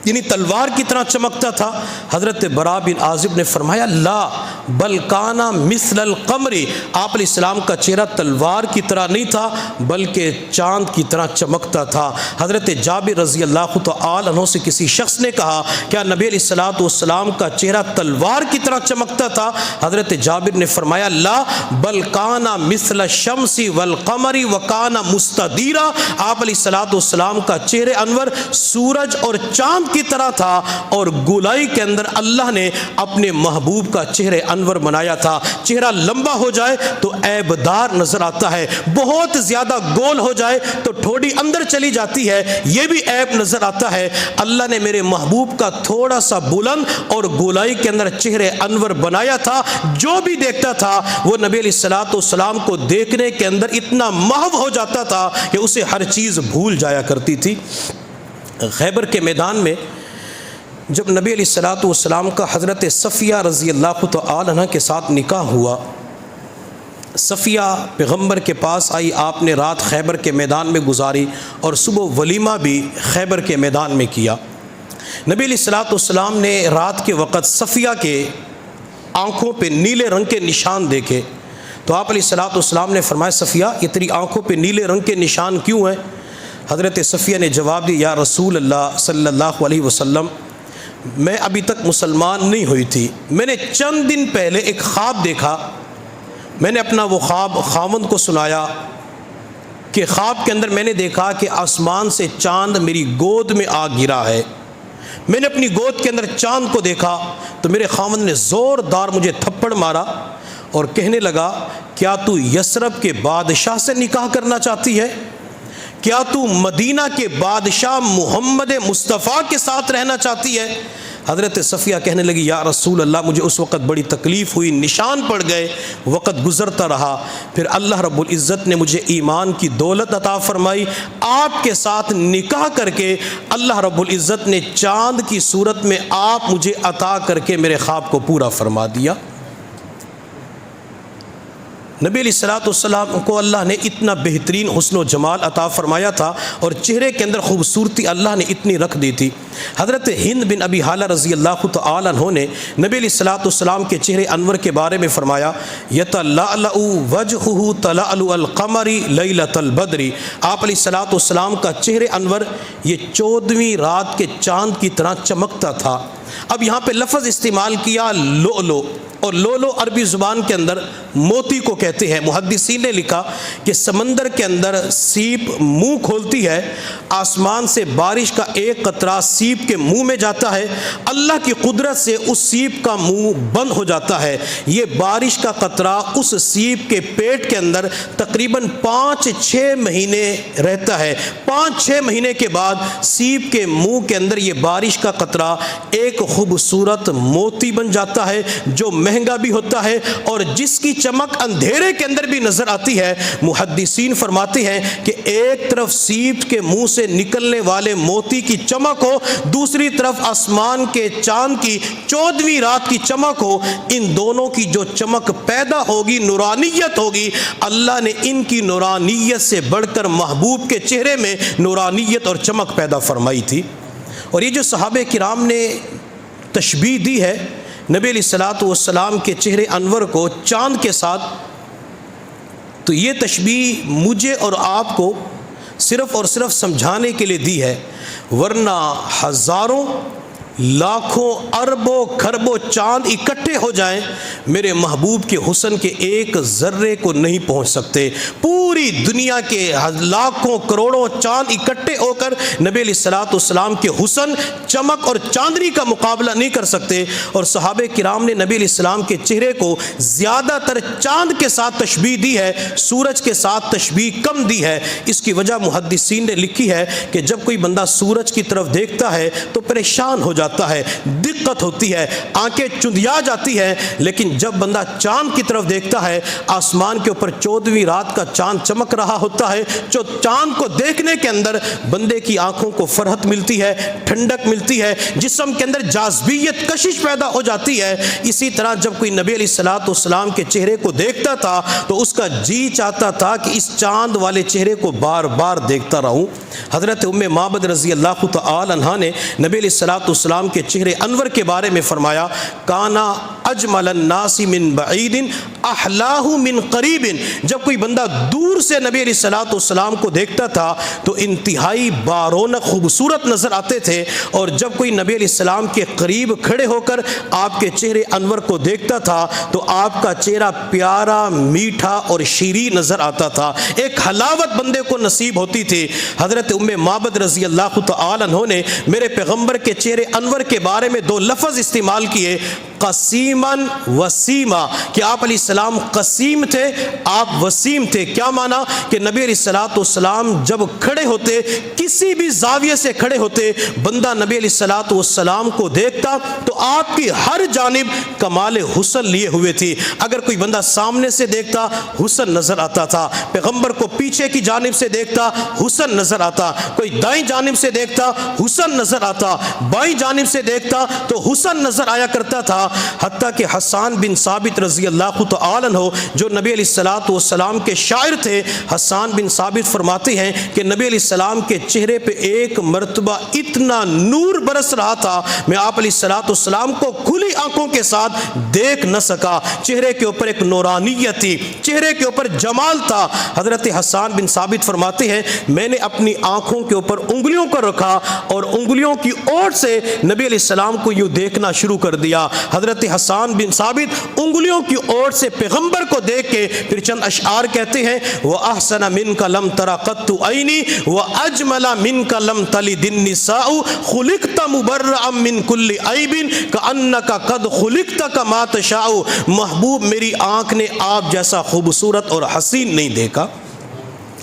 یعنی تلوار کی طرح چمکتا تھا؟ حضرت برا بن عازب نے فرمایا لا بل کانا مثل القمر، آپ علیہ السلام کا چہرہ تلوار کی طرح نہیں تھا بلکہ چاند کی طرح چمکتا تھا۔ حضرت جابر رضی اللہ تعالی عنہ سے کسی شخص نے کہا کیا نبی علیہ الصلوۃ والسلام کا چہرہ تلوار کی طرح چمکتا تھا؟ حضرت جابر نے فرمایا لا بل کانا مثل الشمس والقمر وکانا مستدیرا، آپ علیہ الصلوۃ والسلام کا چہرہ انور سورج اور چاند کی طرح تھا، اور گولائی کے اندر اللہ نے اپنے محبوب کا چہرہ انور بنایا تھا۔ چہرہ لمبا ہو جائے تو عیب دار نظر آتا ہے، بہت زیادہ گول ہو جائے تو ٹھوڑی اندر چلی جاتی ہے، یہ بھی عیب نظر آتا ہے۔ اللہ نے میرے محبوب کا تھوڑا سا بلند اور گولائی کے اندر چہرہ انور بنایا تھا، جو بھی دیکھتا تھا وہ نبی علیہ الصلوۃ والسلام کو دیکھنے کے اندر اتنا محو ہو جاتا تھا کہ اسے ہر چیز بھول جایا کرتی تھی۔ خیبر کے میدان میں جب نبی علیہ الصلوۃ والسلام کا حضرت صفیہ رضی اللہ تعالی عنہ کے ساتھ نکاح ہوا، صفیہ پیغمبر کے پاس آئی، آپ نے رات خیبر کے میدان میں گزاری اور صبح ولیمہ بھی خیبر کے میدان میں کیا۔ نبی علیہ الصلوۃ والسلام نے رات کے وقت صفیہ کے آنکھوں پہ نیلے رنگ کے نشان دیکھے تو آپ علیہ الصلوۃ والسلام نے فرمایا صفیہ یہ تیری آنکھوں پہ نیلے رنگ کے نشان کیوں ہیں؟ حضرت صفیہ نے جواب دیا یا رسول اللہ صلی اللہ علیہ وسلم میں ابھی تک مسلمان نہیں ہوئی تھی، میں نے چند دن پہلے ایک خواب دیکھا، میں نے اپنا وہ خواب خاوند کو سنایا کہ خواب کے اندر میں نے دیکھا کہ آسمان سے چاند میری گود میں آ گرا ہے۔ میں نے اپنی گود کے اندر چاند کو دیکھا تو میرے خاوند نے زوردار مجھے تھپڑ مارا اور کہنے لگا کیا تو یثرب کے بادشاہ سے نکاح کرنا چاہتی ہے؟ کیا تو مدینہ کے بادشاہ محمد مصطفیٰ کے ساتھ رہنا چاہتی ہے؟ حضرت صفیہ کہنے لگی یا رسول اللہ مجھے اس وقت بڑی تکلیف ہوئی، نشان پڑ گئے، وقت گزرتا رہا، پھر اللہ رب العزت نے مجھے ایمان کی دولت عطا فرمائی، آپ کے ساتھ نکاح کر کے اللہ رب العزت نے چاند کی صورت میں آپ مجھے عطا کر کے میرے خواب کو پورا فرما دیا۔ نبی علیہ الصلوۃ والسلام کو اللہ نے اتنا بہترین حسن و جمال عطا فرمایا تھا اور چہرے کے اندر خوبصورتی اللہ نے اتنی رکھ دی تھی۔ حضرت ہند بن ابی حالہ رضی اللہ تعالی عنہ نے نبی علیہ الصلوۃ والسلام کے چہرے انور کے بارے میں فرمایا یتلألأ وجہہ تلألؤ القمر لیلۃ البدر، آپ علیہ الصلوۃ والسلام کا چہرے انور یہ 14ویں رات کے چاند کی طرح چمکتا تھا۔ اب یہاں پہ لفظ استعمال کیا لؤلؤ، اور لولو عربی زبان کے اندر موتی کو کہتے ہیں۔ محدثین نے لکھا کہ سمندر کے اندر سیپ منہ کھولتی ہے، آسمان سے بارش کا ایک قطرہ سیپ کے منہ میں جاتا ہے، اللہ کی قدرت سے اس سیپ کا منہ بند ہو جاتا ہے، یہ بارش کا قطرہ اس سیپ کے پیٹ کے اندر تقریباً 5-6 مہینے رہتا ہے۔ 5-6 مہینے کے بعد سیپ کے منہ کے اندر یہ بارش کا قطرہ ایک خوبصورت موتی بن جاتا ہے جو مہنگا بھی ہوتا ہے اور جس کی چمک اندھیرے کے اندر بھی نظر آتی ہے۔ محدثین فرماتے ہیں کہ ایک طرف سیپ کے منہ سے نکلنے والے موتی کی چمک ہو، دوسری طرف آسمان کے چاند کی 14ویں رات کی چمک ہو، ان دونوں کی جو چمک پیدا ہوگی نورانیت ہوگی، اللہ نے ان کی نورانیت سے بڑھ کر محبوب کے چہرے میں نورانیت اور چمک پیدا فرمائی تھی۔ اور یہ جو صحابہ کرام نے تشبیہ دی ہے نبی علیہ الصلوۃ والسلام کے چہرے انور کو چاند کے ساتھ، تو یہ تشبیہ مجھے اور آپ کو صرف اور صرف سمجھانے کے لیے دی ہے، ورنہ ہزاروں لاکھوں اربوں کھربوں چاند اکٹھے ہو جائیں میرے محبوب کے حسن کے ایک ذرے کو نہیں پہنچ سکتے۔ پوری دنیا کے لاکھوں کروڑوں چاند اکٹھے ہو کر نبی علیہ الصلوۃ والسلام کے حسن، چمک اور چاندنی کا مقابلہ نہیں کر سکتے۔ اور صحابہ کرام نے نبی علیہ السلام کے چہرے کو زیادہ تر چاند کے ساتھ تشبیہ دی ہے، سورج کے ساتھ تشبیہ کم دی ہے۔ اس کی وجہ محدثین نے لکھی ہے کہ جب کوئی بندہ سورج کی طرف دیکھتا ہے تو پریشان ہو جاتا ہے، دقت ہوتی ہے، آنکھیں چندیا جاتی ہے، لیکن جب بندہ چاند کی طرف دیکھتا ہے، آسمان کے اوپر 14ویں رات کا چاند چمک رہا ہوتا ہے، جو چاند کو دیکھنے کے اندر بندے کی آنکھوں کو فرحت ملتی ہے، ٹھنڈک ملتی ہے، جسم کے اندر جاذبیت، کشش پیدا ہو جاتی ہے۔ اسی طرح جب کوئی نبی علیہ الصلوۃ والسلام کے چہرے کو دیکھتا تھا تو اس کا جی چاہتا تھا کہ اس چاند والے چہرے کو بار بار دیکھتا رہوں۔ حضرت ام معبد رضی اللہ تعالی عنہا نے نبی علیہ الصلوۃ والسلام کے چہرے انور کے بارے میں فرمایا کانا اجمل الناس من بعید احلاہ من قریب، جب کوئی بندہ دور سے نبی علیہ الصلوۃ والسلام کو دیکھتا تھا تو انتہائی بارونق خوبصورت نظر آتے تھے، اور جب کوئی نبی علیہ السلام کے قریب کھڑے ہو کر آپ کے چہرے انور کو دیکھتا تھا تو آپ کا چہرہ پیارا، میٹھا اور شیریں نظر آتا تھا، ایک حلاوت بندے کو نصیب ہوتی تھی۔ حضرت ام معبد رضی اللہ تعالی عنہ نے میرے پیغمبر کے چہرے انور کے بارے میں 2 لفظ استعمال کیے، قسیماً وسیما، کہ آپ علیہ السلام قسیم تھے، آپ وسیم تھے۔ کیا معنی کہ نبی علیہ الصلوۃ والسلام جب کھڑے ہوتے، کسی بھی زاویے سے کھڑے ہوتے، بندہ نبی علیہ الصلوۃ والسلام کو دیکھتا تو آپ کی ہر جانب کمال حسن لیے ہوئے تھی۔ اگر کوئی بندہ سامنے سے دیکھتا حسن نظر آتا تھا، پیغمبر کو پیچھے کی جانب سے دیکھتا حسن نظر آتا، کوئی دائیں جانب سے دیکھتا حسن نظر آتا، بائیں جانب سے دیکھتا تو حسن نظر آیا کرتا تھا۔ حتیٰ کہ حسان بن ثابت رضی اللہ تعالی عنہ جو نبی علیہ الصلوۃ والسلام کے شاعر تھے، حسان بن ثابت فرماتے ہیں کہ نبی علیہ السلام کے چہرے پہ ایک مرتبہ اتنا نور برس رہا تھا، میں آپ علیہ الصلوۃ والسلام کو کھلی آنکھوں کے ساتھ دیکھ نہ سکا، چہرے کے اوپر ایک نورانیت تھی، چہرے کے اوپر جمال تھا۔ حضرت حسان بن ثابت فرماتے ہیں میں نے اپنی آنکھوں کے اوپر انگلیوں کو رکھا اور انگلیوں کی اوٹ سے نبی علیہ السلام کو یوں دیکھنا شروع کر دیا۔ حضرت حسان بن ثابت انگلیوں کی اوٹ سے پیغمبر کو دیکھ کے پھر چند اشعار کہتے ہیں وَأَحْسَنَ مِنْكَ لَمْ تَرَ قَطُّ عَيْنِي وَأَجْمَلَ مِنْكَ لَمْ تَلِدِ النِّسَاءُ خُلِقْتَ مُبَرَّأً مِنْ كُلِّ عَيْبٍ كَأَنَّكَ قَدْ خُلِقْتَ كَمَا تَشَاءُ، محبوب میری آنکھ نے آپ جیسا خوبصورت اور حسین نہیں دیکھا۔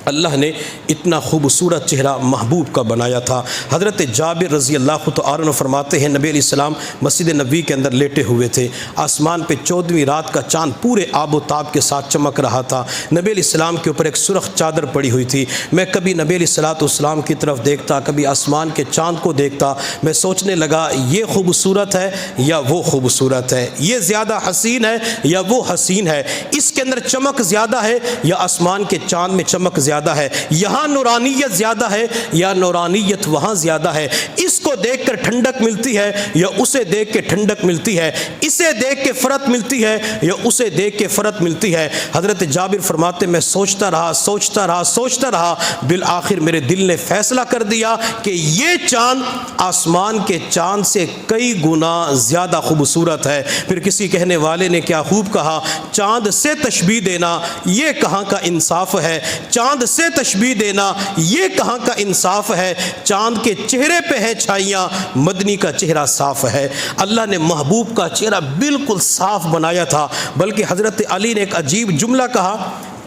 اللہ نے اتنا خوبصورت چہرہ محبوب کا بنایا تھا۔ حضرت جابر رضی اللہ تعالیٰ عنہ فرماتے ہیں نبی علیہ السلام مسجد نبوی کے اندر لیٹے ہوئے تھے، آسمان پہ 14ویں رات کا چاند پورے آب و تاب کے ساتھ چمک رہا تھا، نبی علیہ السلام کے اوپر ایک سرخ چادر پڑی ہوئی تھی۔ میں کبھی نبی علیہ السلام کی طرف دیکھتا، کبھی آسمان کے چاند کو دیکھتا، میں سوچنے لگا یہ خوبصورت ہے یا وہ خوبصورت ہے، یہ زیادہ حسین ہے یا وہ حسین ہے، اس کے اندر چمک زیادہ ہے یا آسمان کے چاند میں چمک زیادہ ہے، یہاں نورانیت زیادہ ہے یا نورانیت وہاں زیادہ ہے، اس کو دیکھ کر ٹھنڈک ملتی ہے یا اسے دیکھ کے ٹھنڈک ملتی ہے، اسے دیکھ کے فرت ملتی ہے یا اسے دیکھ کے فرت ملتی ہے۔ حضرت جابر فرماتے میں سوچتا رہا، بالآخر میرے دل نے فیصلہ کر دیا کہ یہ چاند آسمان کے چاند سے کئی گنا زیادہ خوبصورت ہے۔ پھر کسی کہنے والے نے کیا خوب کہا، چاند سے تشبیہ دینا یہ کہاں کا انصاف ہے، چاند سے تشبیہ دینا یہ کہاں کا انصاف ہے، چاند کے چہرے پہ ہے چھائیاں، مدنی کا چہرہ صاف ہے۔ اللہ نے محبوب کا چہرہ بالکل صاف بنایا تھا، بلکہ حضرت علی نے ایک عجیب جملہ کہا،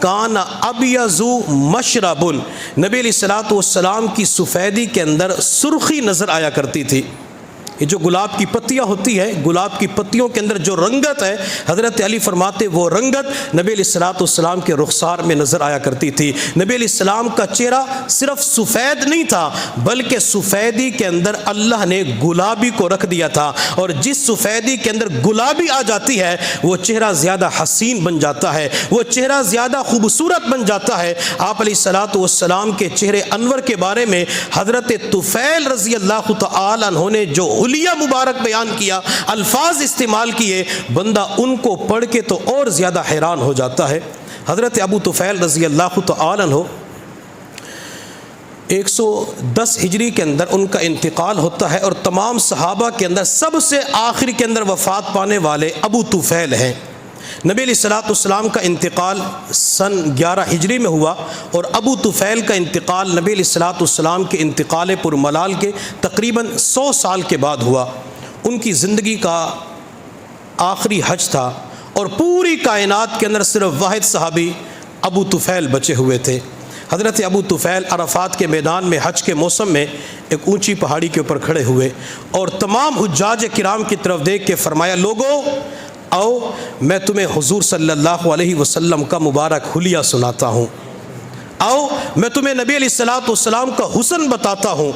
کان ابیض مشرب، نبی علیہ السلام کی سفیدی کے اندر سرخی نظر آیا کرتی تھی۔ یہ جو گلاب کی پتیاں ہوتی ہے، گلاب کی پتیوں کے اندر جو رنگت ہے، حضرت علی فرماتے وہ رنگت نبی علیہ السلام کے رخسار میں نظر آیا کرتی تھی۔ نبی علیہ السلام کا چہرہ صرف سفید نہیں تھا، بلکہ سفیدی کے اندر اللہ نے گلابی کو رکھ دیا تھا، اور جس سفیدی کے اندر گلابی آ جاتی ہے وہ چہرہ زیادہ حسین بن جاتا ہے، وہ چہرہ زیادہ خوبصورت بن جاتا ہے۔ آپ علیہ السلام کے چہرے انور کے بارے میں حضرت طفیل رضی اللہ تعالی عنہ نے جو حلیہ مبارک بیان کیا، الفاظ استعمال کیے، بندہ ان کو پڑھ کے تو اور زیادہ حیران ہو جاتا ہے۔ حضرت ابو طفیل رضی اللہ تعالی عنہ 110 ہجری کے اندر ان کا انتقال ہوتا ہے، اور تمام صحابہ کے اندر سب سے آخر کے اندر وفات پانے والے ابو طفیل ہیں۔ نبی علیہ السلام کا انتقال سن 11 ہجری میں ہوا، اور ابو طفیل کا انتقال نبی علیہ السلام کے انتقال پر ملال کے تقریباً 100 سال کے بعد ہوا۔ ان کی زندگی کا آخری حج تھا، اور پوری کائنات کے اندر صرف واحد صحابی ابو طفیل بچے ہوئے تھے۔ حضرت ابو طفیل عرفات کے میدان میں حج کے موسم میں ایک اونچی پہاڑی کے اوپر کھڑے ہوئے، اور تمام حجاج کرام کی طرف دیکھ کے فرمایا، لوگو آؤ میں تمہیں حضور صلی اللہ علیہ وسلم کا مبارک حلیہ سناتا ہوں، آؤ میں تمہیں نبی علیہ السلام کا حسن بتاتا ہوں۔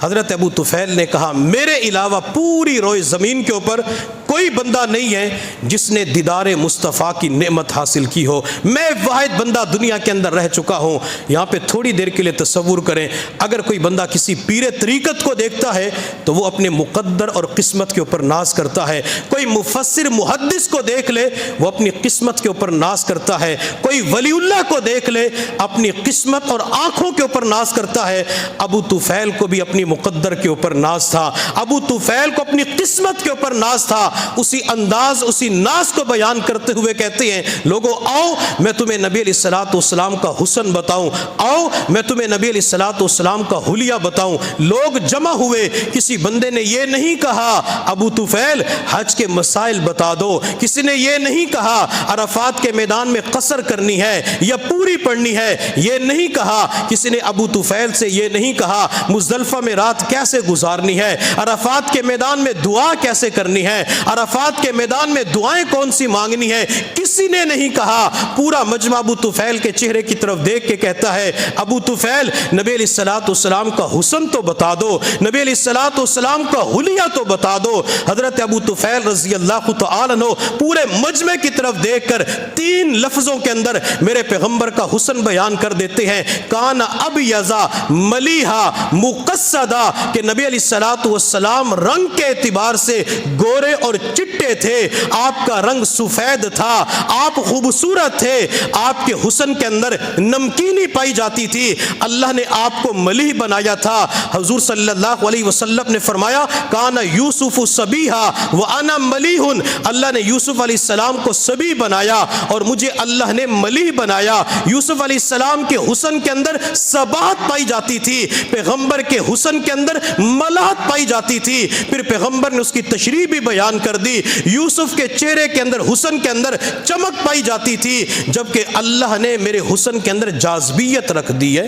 حضرت ابو طفیل نے کہا، میرے علاوہ پوری روئے زمین کے اوپر کوئی بندہ نہیں ہے جس نے دیدار مصطفیٰ کی نعمت حاصل کی ہو، میں واحد بندہ دنیا کے اندر رہ چکا ہوں۔ یہاں پہ تھوڑی دیر کے لیے تصور کریں، اگر کوئی بندہ کسی پیر طریقت کو دیکھتا ہے تو وہ اپنے مقدر اور قسمت کے اوپر ناز کرتا ہے، کوئی مفسر محدث کو دیکھ لے وہ اپنی قسمت کے اوپر ناز کرتا ہے، کوئی ولی اللہ کو دیکھ لے اپنی قسمت اور آنکھوں کے اوپر ناز کرتا ہے۔ ابو طفیل کو بھی اپنی مقدر کے اوپر ناز تھا، ابو طفیل کو اپنی قسمت کے اوپر ناز تھا۔ اسی انداز، اسی ناز کو بیان کرتے ہوئے کہتے ہیں، لوگو آؤ میں تمہیں نبی علیہ السلام کا حسن بتاؤں، آؤ میں تمہیں نبی علیہ السلام کا حلیہ بتاؤں۔ لوگ جمع ہوئے، کسی بندے نے یہ نہیں کہا ابو طفیل حج کے مسائل بتا دو، کسی نے یہ نہیں کہا عرفات کے میدان میں قصر کرنی ہے یا پوری پڑھنی ہے، یہ نہیں کہا کسی نے ابو طفیل سے، یہ نہیں کہا مزدلفہ میں رات کیسے گزارنی ہے، عرفات کے میدان میں دعا کیسے کرنی ہے، عرفات کے میدان میں دعائیں کون سی مانگنی ہے، کسی نے نہیں کہا۔ پورا مجمع ابو طفیل کے چہرے کی طرف دیکھ کے کہتا ہے، ابو طفیل نبی علیہ السلام کا حسن تو بتا دو، نبی علیہ السلام کا حلیہ تو بتا دو۔ حضرت ابو طفیل رضی اللہ تعالی عنہ پورے مجمع کی طرف دیکھ کر 3 لفظوں کے اندر میرے پیغمبر کا حسن بیان کر دیتے ہیں، کان ابیضا ملیحا مقصدا، کہ نبی علیہ السلام رنگ کے اعتبار سے گورے اور چٹے تھے، آپ کا رنگ سفید تھا، آپ خوبصورت تھے، آپ کے حسن کے اندر نمکینی پائی جاتی تھی، اللہ نے آپ کو ملیح بنایا تھا۔ حضور صلی اللہ علیہ وسلم نے فرمایا، کان یوسف صبیحا وانا ملیح، اللہ نے یوسف علیہ السلام کو صبی بنایا اور مجھے اللہ نے ملیح بنایا۔ یوسف علیہ السلام کے حسن کے اندر صباحت پائی جاتی تھی، پیغمبر کے حسن حسن کے اندر ملاحت پائی جاتی تھی۔ پھر پیغمبر نے اس کی تشریح بھی بیان کر دی، یوسف کے چہرے کے اندر حسن کے اندر چمک پائی جاتی تھی، جبکہ اللہ نے میرے حسن کے اندر جاذبیت رکھ دی ہے،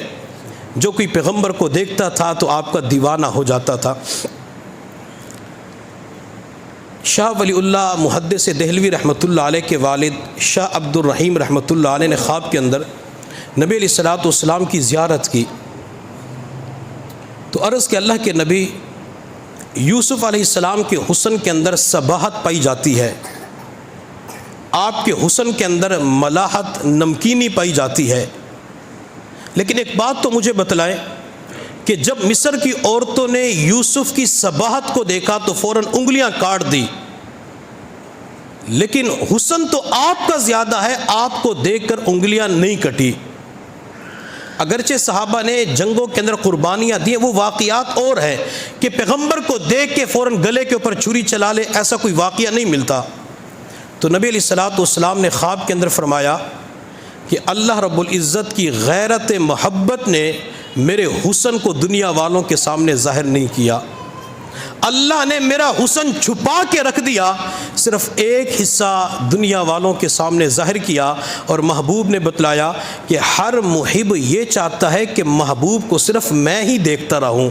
جو کوئی پیغمبر کو دیکھتا تھا تو آپ کا دیوانہ ہو جاتا تھا۔ شاہ ولی اللہ محدث دہلوی رحمۃ اللہ علیہ کے والد شاہ عبد الرحیم رحمۃ اللہ علیہ نے خواب کے اندر نبی علیہ الصلوۃ والسلام کی زیارت کی تو عرض کہ اللہ کے نبی، یوسف علیہ السلام کے حسن کے اندر صباحت پائی جاتی ہے، آپ کے حسن کے اندر ملاحت، نمکینی پائی جاتی ہے، لیکن ایک بات تو مجھے بتلائیں کہ جب مصر کی عورتوں نے یوسف کی صباحت کو دیکھا تو فوراً انگلیاں کاٹ دی، لیکن حسن تو آپ کا زیادہ ہے، آپ کو دیکھ کر انگلیاں نہیں کٹی۔ اگرچہ صحابہ نے جنگوں کے اندر قربانیاں دی، وہ واقعات اور ہے کہ پیغمبر کو دیکھ کے فوراً گلے کے اوپر چھری چلا لے، ایسا کوئی واقعہ نہیں ملتا۔ تو نبی علیہ الصلوۃ والسلام نے خواب کے اندر فرمایا کہ اللہ رب العزت کی غیرت محبت نے میرے حسن کو دنیا والوں کے سامنے ظاہر نہیں کیا، اللہ نے میرا حسن چھپا کے رکھ دیا، صرف ایک حصہ دنیا والوں کے سامنے ظاہر کیا۔ اور محبوب نے بتلایا کہ ہر محب یہ چاہتا ہے کہ محبوب کو صرف میں ہی دیکھتا رہوں،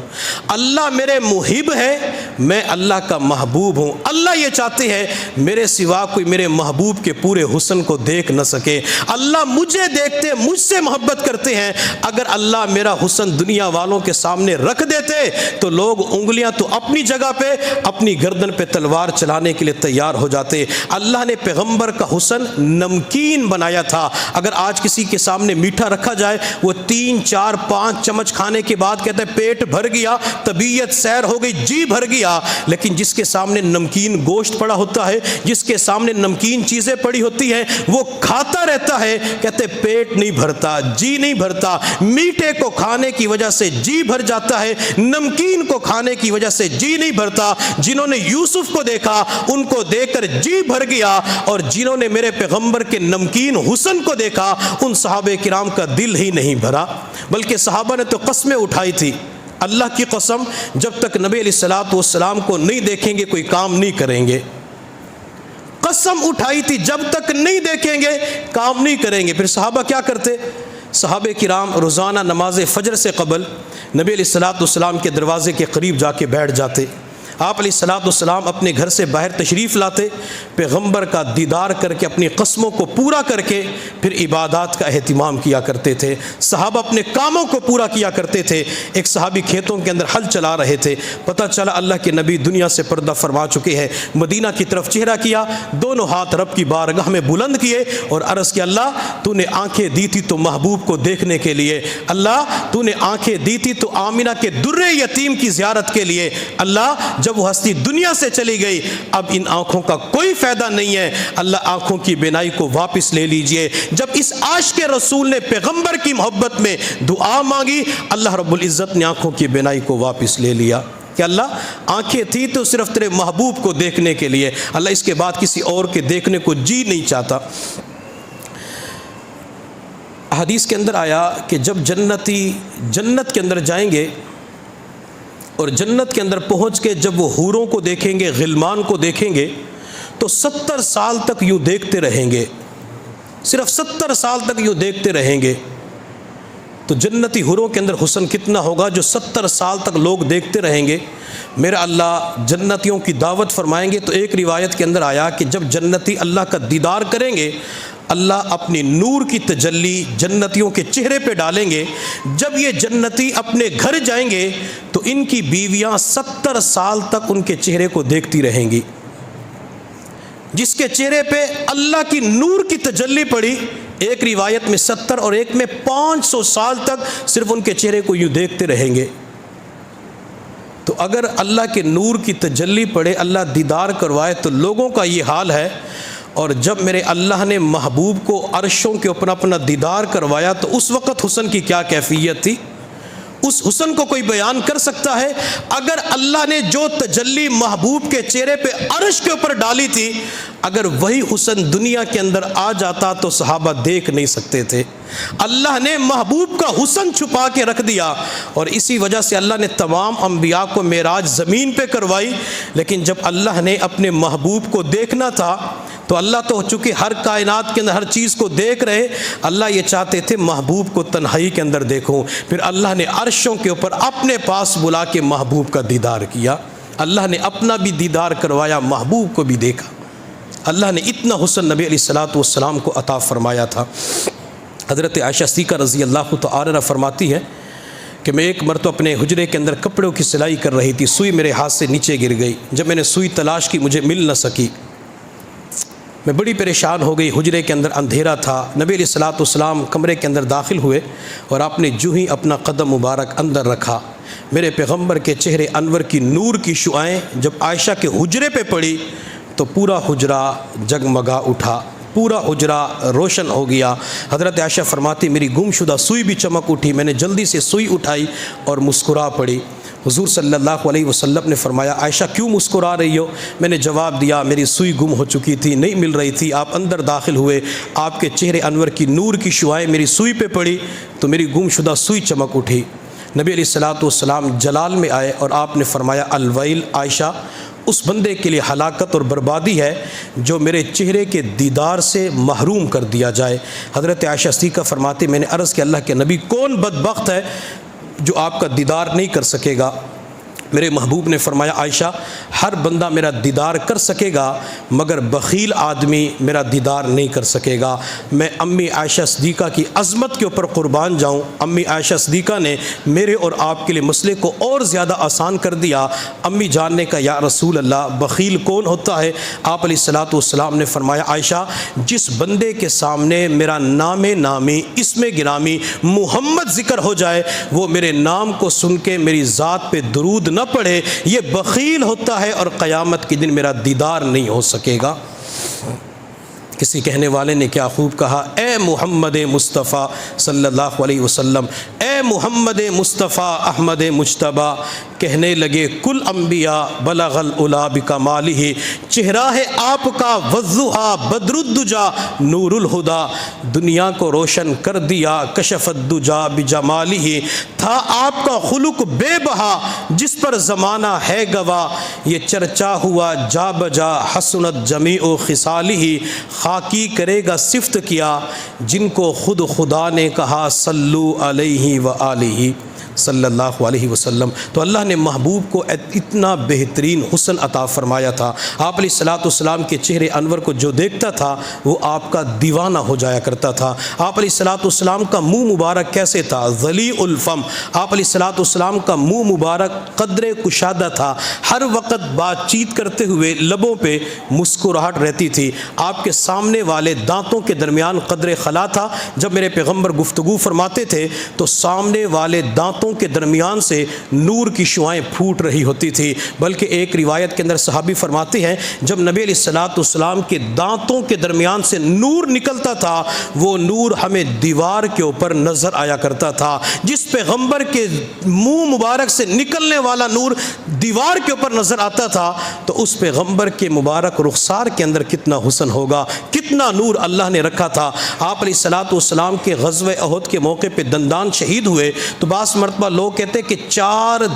اللہ میرے محب ہے، میں اللہ کا محبوب ہوں، اللہ یہ چاہتے ہیں میرے سوا کوئی میرے محبوب کے پورے حسن کو دیکھ نہ سکے، اللہ مجھے دیکھتے، مجھ سے محبت کرتے ہیں۔ اگر اللہ میرا حسن دنیا والوں کے سامنے رکھ دیتے تو لوگ انگلیاں تو اپنی جگہ پہ، اپنی گردن پہ تلوار چلانے کے لیے تیار ہو جاتے۔ اللہ نے پیغمبر کا حسن نمکین بنایا تھا، اگر آج کسی کے سامنے میٹھا رکھا جائے وہ 3 4 5 چمچ کھانے کے بعد کہتا ہے پیٹ بھر گیا، طبیعت سیر ہو گئی، جی بھر گیا، لیکن جس کے سامنے نمکین گوشت پڑا ہوتا ہے، جس کے سامنے نمکین چیزیں پڑی ہوتی ہیں، وہ کھاتا رہتا ہے، کہتے پیٹ نہیں بھرتا، جی نہیں بھرتا۔ میٹھے کو کھانے کی وجہ سے جی بھر جاتا ہے، نمکین کو کھانے کی وجہ سے جی نہیں بھرتا۔ جنہوں نے یوسف کو دیکھا ان کو دیکھ کر جی بھر گیا، اور جنہوں نے میرے پیغمبر کے نمکین حسن کو دیکھا ان صحابہ کرام کا دل ہی نہیں بھرا، بلکہ صحابہ نے تو قسمیں اٹھائی تھی، اللہ کی قسم جب تک نبی علیہ الصلوۃ والسلام کو نہیں دیکھیں گے کوئی کام نہیں کریں گے، قسم اٹھائی تھی جب تک نہیں دیکھیں گے کام نہیں کریں گے۔ پھر صحابہ کیا کرتے؟ صحابہ کرام روزانہ نماز فجر سے قبل نبی علیہ الصلوۃ والسلام کے دروازے کے قریب جا کے بیٹھ جاتے، آپ علیہ الصلوۃ والسلام اپنے گھر سے باہر تشریف لاتے، پیغمبر کا دیدار کر کے اپنی قسموں کو پورا کر کے پھر عبادات کا اہتمام کیا کرتے تھے، صحابہ اپنے کاموں کو پورا کیا کرتے تھے۔ ایک صحابی کھیتوں کے اندر ہل چلا رہے تھے، پتہ چلا اللہ کے نبی دنیا سے پردہ فرما چکے ہیں، مدینہ کی طرف چہرہ کیا، دونوں ہاتھ رب کی بارگاہ میں بلند کیے اور عرض کیا اللہ تو نے آنکھیں دی تھی تو محبوب کو دیکھنے کے لیے، اللہ تو نے آنکھیں دی تھی تو آمینہ کے در یتیم کی زیارت کے لیے، اللہ جب وہ ہستی دنیا سے چلی گئی اب ان آنکھوں کا کوئی فائدہ نہیں ہے، اللہ آنکھوں کی بینائی کو واپس لے لیجئے۔ جب اس عاشق رسول نے پیغمبر کی محبت میں دعا مانگی، اللہ رب العزت نے آنکھوں کی بینائی کو واپس لے لیا کہ اللہ آنکھیں تھی تو صرف تیرے محبوب کو دیکھنے کے لیے، اللہ اس کے بعد کسی اور کے دیکھنے کو جی نہیں چاہتا۔ حدیث کے اندر آیا کہ جب جنتی جنت کے اندر جائیں گے اور جنت کے اندر پہنچ کے جب وہ حوروں کو دیکھیں گے، غلمان کو دیکھیں گے تو 70 سال تک یوں دیکھتے رہیں گے، صرف 70 سال تک یوں دیکھتے رہیں گے۔ تو جنتی حوروں کے اندر حسن کتنا ہوگا جو 70 سال تک لوگ دیکھتے رہیں گے۔ میرا اللہ جنتیوں کی دعوت فرمائیں گے تو ایک روایت کے اندر آیا کہ جب جنتی اللہ کا دیدار کریں گے، اللہ اپنی نور کی تجلی جنتیوں کے چہرے پہ ڈالیں گے، جب یہ جنتی اپنے گھر جائیں گے تو ان کی بیویاں 70 سال تک ان کے چہرے کو دیکھتی رہیں گی، جس کے چہرے پہ اللہ کی نور کی تجلی پڑی، ایک روایت میں 70 اور ایک میں 500 سال تک صرف ان کے چہرے کو یوں دیکھتے رہیں گے۔ تو اگر اللہ کے نور کی تجلی پڑے، اللہ دیدار کروائے تو لوگوں کا یہ حال ہے، اور جب میرے اللہ نے محبوب کو عرشوں کے اوپر اپنا دیدار کروایا تو اس وقت حسن کی کیا کیفیت تھی؟ اس حسن کو کوئی بیان کر سکتا ہے؟ اگر اللہ نے جو تجلی محبوب کے چہرے پہ عرش کے اوپر ڈالی تھی، اگر وہی حسن دنیا کے اندر آ جاتا تو صحابہ دیکھ نہیں سکتے تھے۔ اللہ نے محبوب کا حسن چھپا کے رکھ دیا، اور اسی وجہ سے اللہ نے تمام انبیاء کو معراج زمین پہ کروائی۔ لیکن جب اللہ نے اپنے محبوب کو دیکھنا تھا تو اللہ تو چونکہ ہر کائنات کے اندر ہر چیز کو دیکھ رہے، اللہ یہ چاہتے تھے محبوب کو تنہائی کے اندر دیکھوں۔ پھر اللہ نے عرشوں کے اوپر اپنے پاس بلا کے محبوب کا دیدار کیا۔ اللہ نے اپنا بھی دیدار کروایا، محبوب کو بھی دیکھا۔ اللہ نے اتنا حسن نبی علیہ الصلوۃ والسلام کو عطا فرمایا تھا۔ حضرت عائشہ صدیقہ رضی اللہ تعالی عنہا فرماتی ہے کہ میں ایک مرتبہ اپنے حجرے کے اندر کپڑوں کی سلائی کر رہی تھی، سوئی میرے ہاتھ سے نیچے گر گئی۔ جب میں نے سوئی تلاش کی مجھے مل نہ سکی، میں بڑی پریشان ہو گئی۔ حجرے کے اندر اندھیرا تھا۔ نبی علیہ الصلوۃ والسلام کمرے کے اندر داخل ہوئے اور آپ نے جو ہی اپنا قدم مبارک اندر رکھا، میرے پیغمبر کے چہرے انور کی نور کی شعائیں جب عائشہ کے حجرے پہ پڑی تو پورا حجرہ جگمگا اٹھا، پورا حجرہ روشن ہو گیا۔ حضرت عائشہ فرماتی میری گم شدہ سوئی بھی چمک اٹھی، میں نے جلدی سے سوئی اٹھائی اور مسکرا پڑی۔ حضور صلی اللہ علیہ وسلم نے فرمایا عائشہ کیوں مسکرا رہی ہو؟ میں نے جواب دیا میری سوئی گم ہو چکی تھی، نہیں مل رہی تھی۔ آپ اندر داخل ہوئے، آپ کے چہرے انور کی نور کی شعائیں میری سوئی پہ پڑی تو میری گم شدہ سوئی چمک اٹھی۔ نبی علیہ الصلوۃ والسلام جلال میں آئے اور آپ نے فرمایا الویل عائشہ، اس بندے کے لیے ہلاکت اور بربادی ہے جو میرے چہرے کے دیدار سے محروم کر دیا جائے۔ حضرت عائشہ صدیقہ فرماتی میں نے عرض کہ اللہ کے نبی کون بدبخت ہے جو آپ کا دیدار نہیں کر سکے گا؟ میرے محبوب نے فرمایا عائشہ ہر بندہ میرا دیدار کر سکے گا مگر بخیل آدمی میرا دیدار نہیں کر سکے گا۔ میں امی عائشہ صدیقہ کی عظمت کے اوپر قربان جاؤں، امی عائشہ صدیقہ نے میرے اور آپ کے لیے مسئلے کو اور زیادہ آسان کر دیا۔ امی جان نے کہا یا رسول اللہ بخیل کون ہوتا ہے؟ آپ علیہ الصلوۃ والسلام نے فرمایا عائشہ جس بندے کے سامنے میرا نام نامی اسم گرامی محمد ذکر ہو جائے وہ میرے نام کو سن کے میری ذات پہ درود نہ پڑھے، یہ بخیل ہوتا ہے اور قیامت کے دن میرا دیدار نہیں ہو سکے گا۔ کسی کہنے والے نے کیا خوب کہا، اے محمد مصطفیٰ صلی اللہ علیہ وسلم، اے محمد مصطفیٰ احمد مجتبیٰ، کہنے لگے کل انبیاء بلغ العلا بکمالہ، چہرہ ہے آپ کا والضحیٰ بدر الدجا نور الہدا، دنیا کو روشن کر دیا کشف الدجا بجمالہ، تھا آپ کا خلق بے بہا جس پر زمانہ ہے گواہ، یہ چرچا ہوا جا بجا حسنت جمیع خصالہ، خاکی کرے گا صفت کیا جن کو خود خدا نے کہا صلو علیہ وآلہ صلی اللہ علیہ وسلم۔ تو اللہ نے محبوب کو اتنا بہترین حسن عطا فرمایا تھا۔ آپ علیہ الصلوۃ والسلام کے چہرے انور کو جو دیکھتا تھا وہ آپ کا دیوانہ ہو جایا کرتا تھا۔ آپ علیہ الصلوۃ والسلام کا منہ مبارک کیسے تھا؟ ذلیع الفم۔ آپ علیہ الصلوۃ والسلام کا منہ مبارک قدر کشادہ تھا، ہر وقت بات چیت کرتے ہوئے لبوں پہ مسکراہٹ رہتی تھی۔ آپ کے سامنے والے دانتوں کے درمیان قدر خلا تھا، جب میرے پیغمبر گفتگو فرماتے تھے تو سامنے والے دانتوں کے درمیان سے نور کی شعائیں پھوٹ رہی ہوتی تھی۔ بلکہ ایک روایت کے اندر صحابی فرماتے ہیں جب نبی علیہ الصلوۃ والسلام کے دانتوں کے درمیان سے نور نکلتا تھا وہ نور ہمیں دیوار کے اوپر نظر آیا کرتا تھا۔ جس پیغمبر کے منہ مبارک سے نکلنے والا نور دیوار کے اوپر نظر آتا تھا تو اس پیغمبر کے مبارک رخسار کے اندر کتنا حسن ہوگا، کتنا نور اللہ نے رکھا تھا۔ آپ علیہ الصلوۃ والسلام کے غزوہ احد کے موقع پہ دندان شہید ہوئے تو بعض مرتبہ لوگ کہتے کہ 4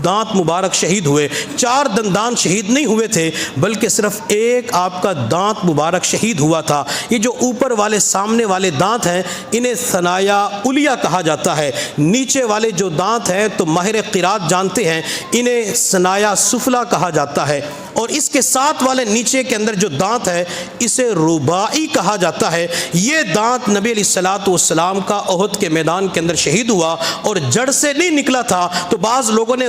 دانت مبارک شہید ہوئے، 4 دندان شہید نہیں ہوئے تھے بلکہ صرف ایک آپ کا دانت مبارک شہید ہوا تھا۔ یہ جو اوپر والے سامنے والے دانت ہیں انہیں ثنایا علیہ کہا جاتا ہے، نیچے والے جو دانت ہیں تو ماہر قرات جانتے ہیں انہیں ثنایا سفلا کہا جاتا ہے، اور اس کے ساتھ والے نیچے کے اندر جو دانت ہے اسے رباعی کہا جاتا ہے۔ یہ دانت نبی علیہ الصلوۃ والسلام کا احد کے میدان کے اندر شہید ہوا اور جڑ سے نہیں نکلا تھا، تو بعض لوگوں نے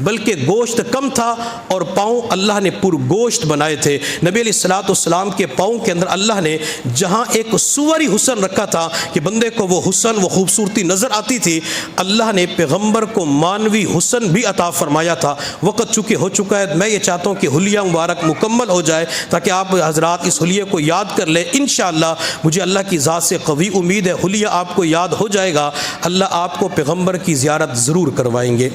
بلکہ گوشت کم تھا اور پاؤں اللہ نے پر گوشت بنائے تھے۔ نبی علیہ الصلوۃ والسلام کے پاؤں کے اندر اللہ نے جہاں ایک صوری حسن رکھا تھا کہ بندے کو وہ حسن وہ خوبصورتی نظر آتی تھی، اللہ نے پیغمبر کو مانوی حسن بھی عطا فرمایا تھا۔ وقت چونکہ ہو چکا ہے، میں یہ چاہتا ہوں کہ حلیہ مبارک مکمل ہو جائے تاکہ آپ حضرات اس حلیے کو یاد کر لیں۔ انشاءاللہ مجھے اللہ کی ذات سے قوی امید ہے حلیہ آپ کو یاد ہو جائے گا، اللہ آپ کو پیغمبر کی زیارت ضرور کروائیں گے۔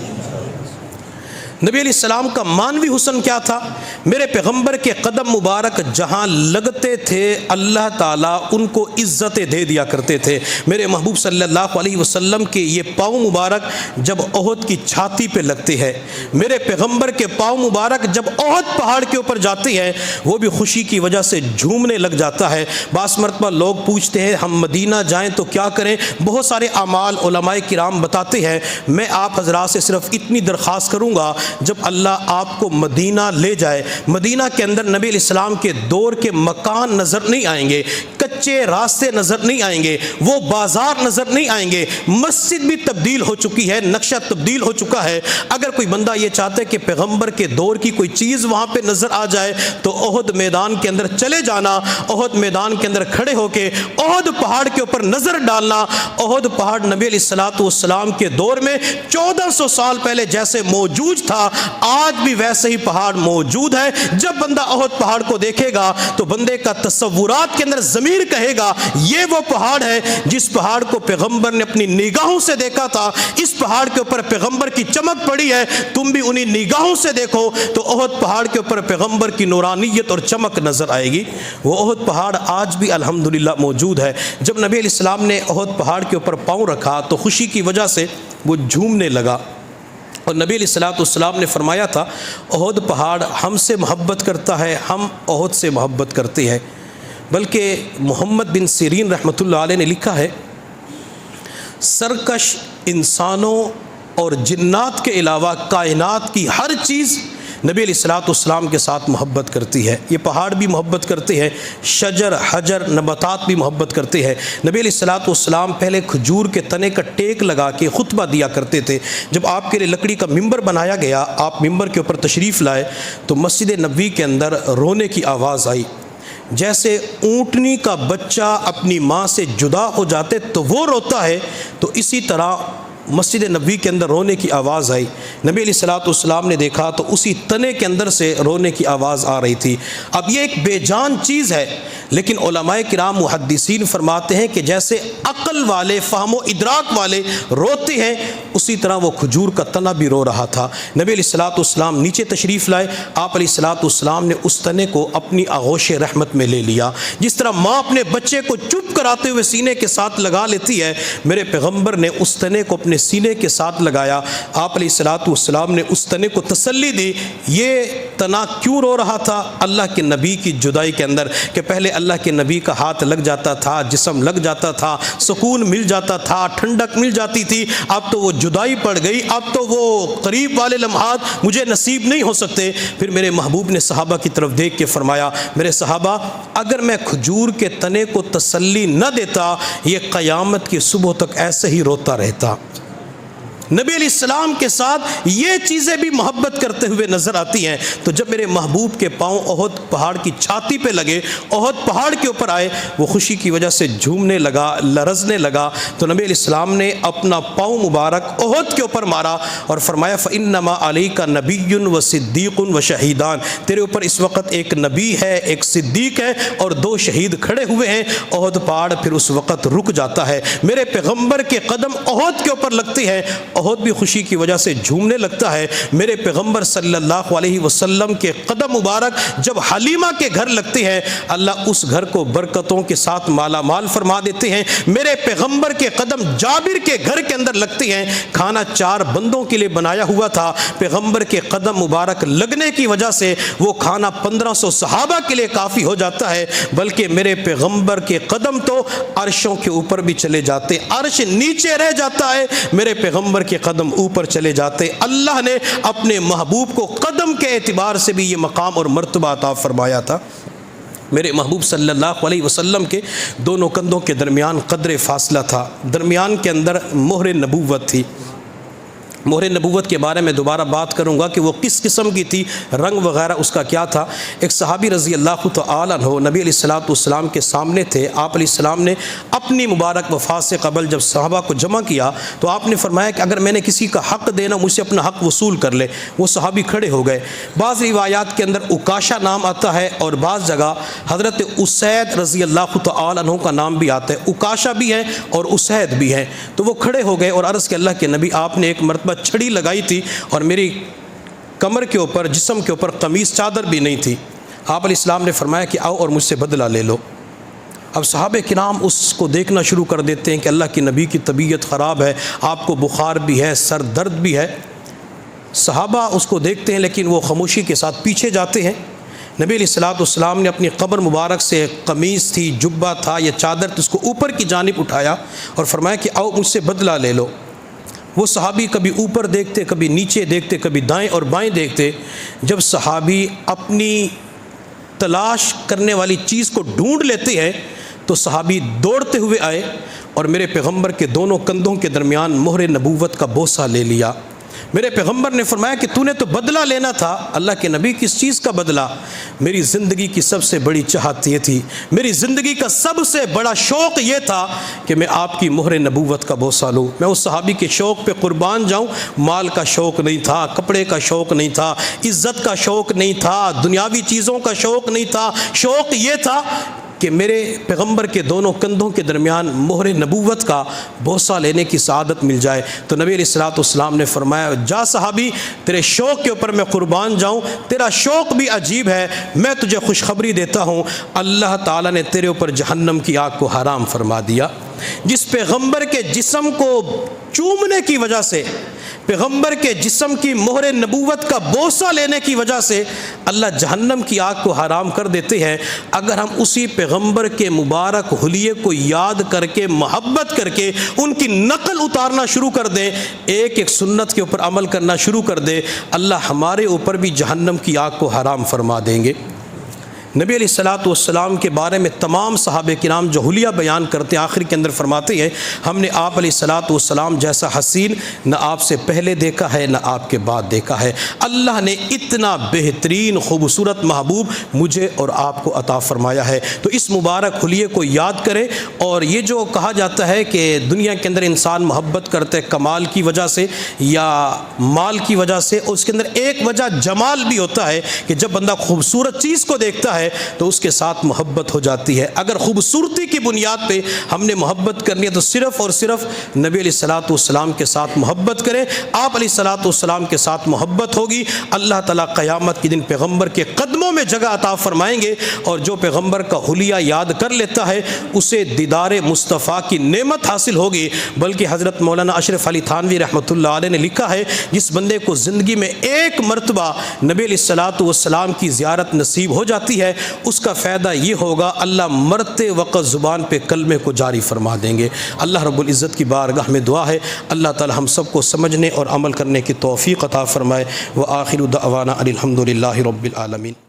نبی علیہ السلام کا مانوی حسن کیا تھا؟ میرے پیغمبر کے قدم مبارک جہاں لگتے تھے اللہ تعالیٰ ان کو عزتیں دے دیا کرتے تھے۔ میرے محبوب صلی اللہ علیہ وسلم کے یہ پاؤں مبارک جب احد کی چھاتی پہ لگتے ہیں، میرے پیغمبر کے پاؤں مبارک جب احد پہاڑ کے اوپر جاتے ہیں، وہ بھی خوشی کی وجہ سے جھومنے لگ جاتا ہے۔ بعض مرتبہ لوگ پوچھتے ہیں ہم مدینہ جائیں تو کیا کریں؟ بہت سارے اعمال علماء کرام بتاتے ہیں، میں آپ حضرات سے صرف اتنی درخواست کروں گا، جب اللہ آپ کو مدینہ لے جائے، مدینہ کے اندر نبی علیہ السلام کے دور کے مکان نظر نہیں آئیں گے، کچے راستے نظر نہیں آئیں گے، وہ بازار نظر نہیں آئیں گے، مسجد بھی تبدیل ہو چکی ہے، نقشہ تبدیل ہو چکا ہے۔ اگر کوئی بندہ یہ چاہتا ہے کہ پیغمبر کے دور کی کوئی چیز وہاں پہ نظر آ جائے تو احد میدان کے اندر چلے جانا، احد میدان کے اندر کھڑے ہو کے احد پہاڑ کے اوپر نظر ڈالنا۔ احد پہاڑ نبی علیہ السلام کے دور میں 1400 سال پہلے جیسے موجود تھا، آج بھی ویسے ہی پہاڑ موجود ہے۔ جب بندہ احد پہاڑ کو دیکھے گا تو بندے کا تصورات کے اندر ضمیر کہے گا یہ وہ پہاڑ ہے جس پہاڑ کو پیغمبر نے اپنی نگاہوں سے دیکھا تھا، اس پہاڑ کے اوپر پیغمبر کی چمک پڑی ہے، تم بھی انہی نگاہوں سے دیکھو تو احد پہاڑ کے اوپر پیغمبر کی نورانیت اور چمک نظر آئے گی۔ وہ احد پہاڑ آج بھی الحمدللہ موجود ہے۔ جب نبی علیہ السلام نے احد پہاڑ کے اوپر پاؤں رکھا تو خوشی کی وجہ سے وہ جھومنے لگا، اور نبی علیہ السلام نے فرمایا تھا احد پہاڑ ہم سے محبت کرتا ہے، ہم احد سے محبت کرتے ہیں۔ بلکہ محمد بن سیرین رحمۃ اللہ علیہ نے لکھا ہے سرکش انسانوں اور جنات کے علاوہ کائنات کی ہر چیز نبی علیہ السلام کے ساتھ محبت کرتی ہے۔ یہ پہاڑ بھی محبت کرتے ہیں، شجر حجر نباتات بھی محبت کرتے ہیں۔ نبی علیہ السلام پہلے کھجور کے تنے کا ٹیک لگا کے خطبہ دیا کرتے تھے۔ جب آپ کے لیے لکڑی کا ممبر بنایا گیا، آپ ممبر کے اوپر تشریف لائے تو مسجد نبوی کے اندر رونے کی آواز آئی، جیسے اونٹنی کا بچہ اپنی ماں سے جدا ہو جاتے تو وہ روتا ہے، تو اسی طرح مسجد نبوی کے اندر رونے کی آواز آئی۔ نبی علیہ السلام نے دیکھا تو اسی تنے کے اندر سے رونے کی آواز آ رہی تھی۔ اب یہ ایک بے جان چیز ہے، لیکن علماء کرام محدثین فرماتے ہیں کہ جیسے عقل والے فہم و ادراک والے روتے ہیں، اسی طرح وہ کھجور کا تنا بھی رو رہا تھا۔ نبی علیہ السلام نیچے تشریف لائے، آپ علیہ السلام نے اس تنے کو اپنی آغوش رحمت میں لے لیا۔ جس طرح ماں اپنے بچے کو چپ کراتے ہوئے سینے کے ساتھ لگا لیتی ہے، میرے پیغمبر نے اس تنے کو اپنے سینے کے ساتھ لگایا۔ آپ علیہ السلام نے اس تنے کو تسلی دی۔ یہ تنا کیوں رو رہا تھا؟ اللہ کے نبی کی جدائی کے اندر، کہ پہلے اللہ کے نبی کا ہاتھ لگ جاتا تھا، جسم لگ جاتا تھا، سکون مل جاتا تھا، ٹھنڈک مل جاتی تھی، اب تو وہ جدائی پڑ گئی، اب تو وہ قریب والے لمحات مجھے نصیب نہیں ہو سکتے۔ پھر میرے محبوب نے صحابہ کی طرف دیکھ کے فرمایا میرے صحابہ، اگر میں کھجور کے تنے کو تسلی نہ دیتا، یہ قیامت کی صبح تک ایسے ہی روتا رہتا۔ نبی علیہ السلام کے ساتھ یہ چیزیں بھی محبت کرتے ہوئے نظر آتی ہیں۔ تو جب میرے محبوب کے پاؤں احد پہاڑ کی چھاتی پہ لگے، احد پہاڑ کے اوپر آئے، وہ خوشی کی وجہ سے جھومنے لگا، لرزنے لگا، تو نبی علیہ السلام نے اپنا پاؤں مبارک احد کے اوپر مارا اور فرمایا فَإِنَّمَا عَلَيْكَ نَبِيٌّ وَصِدِّيقٌ وَشَهِيدَانِ، تیرے اوپر اس وقت ایک نبی ہے، ایک صدیق ہے اور 2 شہید کھڑے ہوئے ہیں۔ احد پہاڑ پھر اس وقت رک جاتا ہے۔ میرے پیغمبر کے قدم احد کے اوپر لگتے ہیں، احد بھی خوشی کی وجہ سے جھومنے لگتا ہے۔ میرے پیغمبر صلی اللہ علیہ وسلم کے قدم مبارک جب حلیمہ کے گھر لگتے ہیں، اللہ اس گھر کو برکتوں کے ساتھ مالا مال فرما دیتے ہیں۔ میرے پیغمبر کے قدم جابر کے گھر کے اندر لگتے ہیں، کھانا 4 بندوں کے لیے بنایا ہوا تھا، پیغمبر کے قدم مبارک لگنے کی وجہ سے وہ کھانا 1500 صحابہ کے لیے کافی ہو جاتا ہے۔ بلکہ میرے پیغمبر کے قدم تو عرشوں کے اوپر بھی چلے جاتے، عرش نیچے رہ جاتا ہے، میرے پیغمبر کے قدم اوپر چلے جاتے۔ اللہ نے اپنے محبوب کو قدم کے اعتبار سے بھی یہ مقام اور مرتبہ عطا فرمایا تھا۔ میرے محبوب صلی اللہ علیہ وسلم کے دونوں کندھوں کے درمیان قدر فاصلہ تھا، درمیان کے اندر مہر نبوت تھی۔ مہر نبوت کے بارے میں دوبارہ بات کروں گا کہ وہ کس قسم کی تھی، رنگ وغیرہ اس کا کیا تھا۔ ایک صحابی رضی اللہ تعالیٰ عنہ نبی علیہ السلام کے سامنے تھے۔ آپ علیہ السلام نے اپنی مبارک وفات سے قبل جب صحابہ کو جمع کیا تو آپ نے فرمایا کہ اگر میں نے کسی کا حق دینا مجھ سے اپنا حق وصول کر لے۔ وہ صحابی کھڑے ہو گئے۔ بعض روایات کے اندر عکاشہ نام آتا ہے اور بعض جگہ حضرت اسید رضی اللہ تعالیٰ عنہ کا نام بھی آتا ہے، عکاشہ بھی ہے اور اسید بھی ہے۔ تو وہ کھڑے ہو گئے اور عرض کہ اللہ کے نبی، آپ نے ایک مرتبہ چھڑی لگائی تھی اور میری کمر کے اوپر، جسم کے اوپر قمیص چادر بھی نہیں تھی۔ آپ علیہ السلام نے فرمایا کہ آؤ اور مجھ سے بدلہ لے لو۔ اب صحابہ کرام اس کو دیکھنا شروع کر دیتے ہیں کہ اللہ کے نبی کی طبیعت خراب ہے، آپ کو بخار بھی ہے، سر درد بھی ہے۔ صحابہ اس کو دیکھتے ہیں لیکن وہ خاموشی کے ساتھ پیچھے جاتے ہیں۔ نبی علیہ السلام نے اپنی قبر مبارک سے قمیص تھی، جبہ تھا یا چادر تھی، اس کو اوپر کی جانب اٹھایا اور فرمایا کہ آؤ مجھ سے بدلہ لے لو۔ وہ صحابی کبھی اوپر دیکھتے، کبھی نیچے دیکھتے، کبھی دائیں اور بائیں دیکھتے۔ جب صحابی اپنی تلاش کرنے والی چیز کو ڈھونڈ لیتے ہیں تو صحابی دوڑتے ہوئے آئے اور میرے پیغمبر کے دونوں کندھوں کے درمیان مہر نبوت کا بوسہ لے لیا۔ میرے پیغمبر نے فرمایا کہ تو نے تو بدلہ لینا تھا۔ اللہ کے نبی، کس چیز کا بدلہ؟ میری زندگی کی سب سے بڑی چاہت یہ تھی، میری زندگی کا سب سے بڑا شوق یہ تھا کہ میں آپ کی مہر نبوت کا بوسہ لوں، میں اس صحابی کے شوق پہ قربان جاؤں۔ مال کا شوق نہیں تھا، کپڑے کا شوق نہیں تھا، عزت کا شوق نہیں تھا، دنیاوی چیزوں کا شوق نہیں تھا، شوق یہ تھا کہ میرے پیغمبر کے دونوں کندھوں کے درمیان مہر نبوت کا بوسہ لینے کی سعادت مل جائے۔ تو نبی علیہ السلام نے فرمایا، جا صحابی، تیرے شوق کے اوپر میں قربان جاؤں، تیرا شوق بھی عجیب ہے، میں تجھے خوشخبری دیتا ہوں، اللہ تعالیٰ نے تیرے اوپر جہنم کی آگ کو حرام فرما دیا۔ جس پیغمبر کے جسم کو چومنے کی وجہ سے، پیغمبر کے جسم کی مہر نبوت کا بوسہ لینے کی وجہ سے اللہ جہنم کی آگ کو حرام کر دیتے ہیں، اگر ہم اسی پیغمبر کے مبارک حلیے کو یاد کر کے، محبت کر کے ان کی نقل اتارنا شروع کر دیں، ایک ایک سنت کے اوپر عمل کرنا شروع کر دیں، اللہ ہمارے اوپر بھی جہنم کی آگ کو حرام فرما دیں گے۔ نبی علیہ السلام کے بارے میں تمام صحابہ کرام جو حلیہ بیان کرتے ہیں آخر کے اندر فرماتے ہیں، ہم نے آپ علیہ السلام جیسا حسین نہ آپ سے پہلے دیکھا ہے نہ آپ کے بعد دیکھا ہے۔ اللہ نے اتنا بہترین خوبصورت محبوب مجھے اور آپ کو عطا فرمایا ہے۔ تو اس مبارک حلیے کو یاد کریں، اور یہ جو کہا جاتا ہے کہ دنیا کے اندر انسان محبت کرتے ہے کمال کی وجہ سے یا مال کی وجہ سے، اس کے اندر ایک وجہ جمال بھی ہوتا ہے کہ جب بندہ خوبصورت چیز کو دیکھتا ہے تو اس کے ساتھ محبت ہو جاتی ہے۔ اگر خوبصورتی کی بنیاد پہ ہم نے محبت کرنی ہے تو صرف اور صرف نبی علیہ السلام کے ساتھ محبت کریں، آپ علیہ السلام کے ساتھ محبت ہوگی، اللہ تعالیٰ قیامت کے دن پیغمبر کے قدموں میں جگہ عطا فرمائیں گے، اور جو پیغمبر کا حلیہ یاد کر لیتا ہے اسے دیدار مصطفیٰ کی نعمت حاصل ہوگی۔ بلکہ حضرت مولانا اشرف علی تھانوی رحمۃ اللہ علیہ نے لکھا ہے، جس بندے کو زندگی میں ایک مرتبہ نبی علیہ السلام کی زیارت نصیب ہو جاتی ہے، اس کا فائدہ یہ ہوگا اللہ مرتے وقت زبان پہ کلمے کو جاری فرما دیں گے۔ اللہ رب العزت کی بارگاہ میں دعا ہے اللہ تعالی ہم سب کو سمجھنے اور عمل کرنے کی توفیق عطا فرمائے۔ وآخر دعوانا ان الحمد للہ رب العالمین۔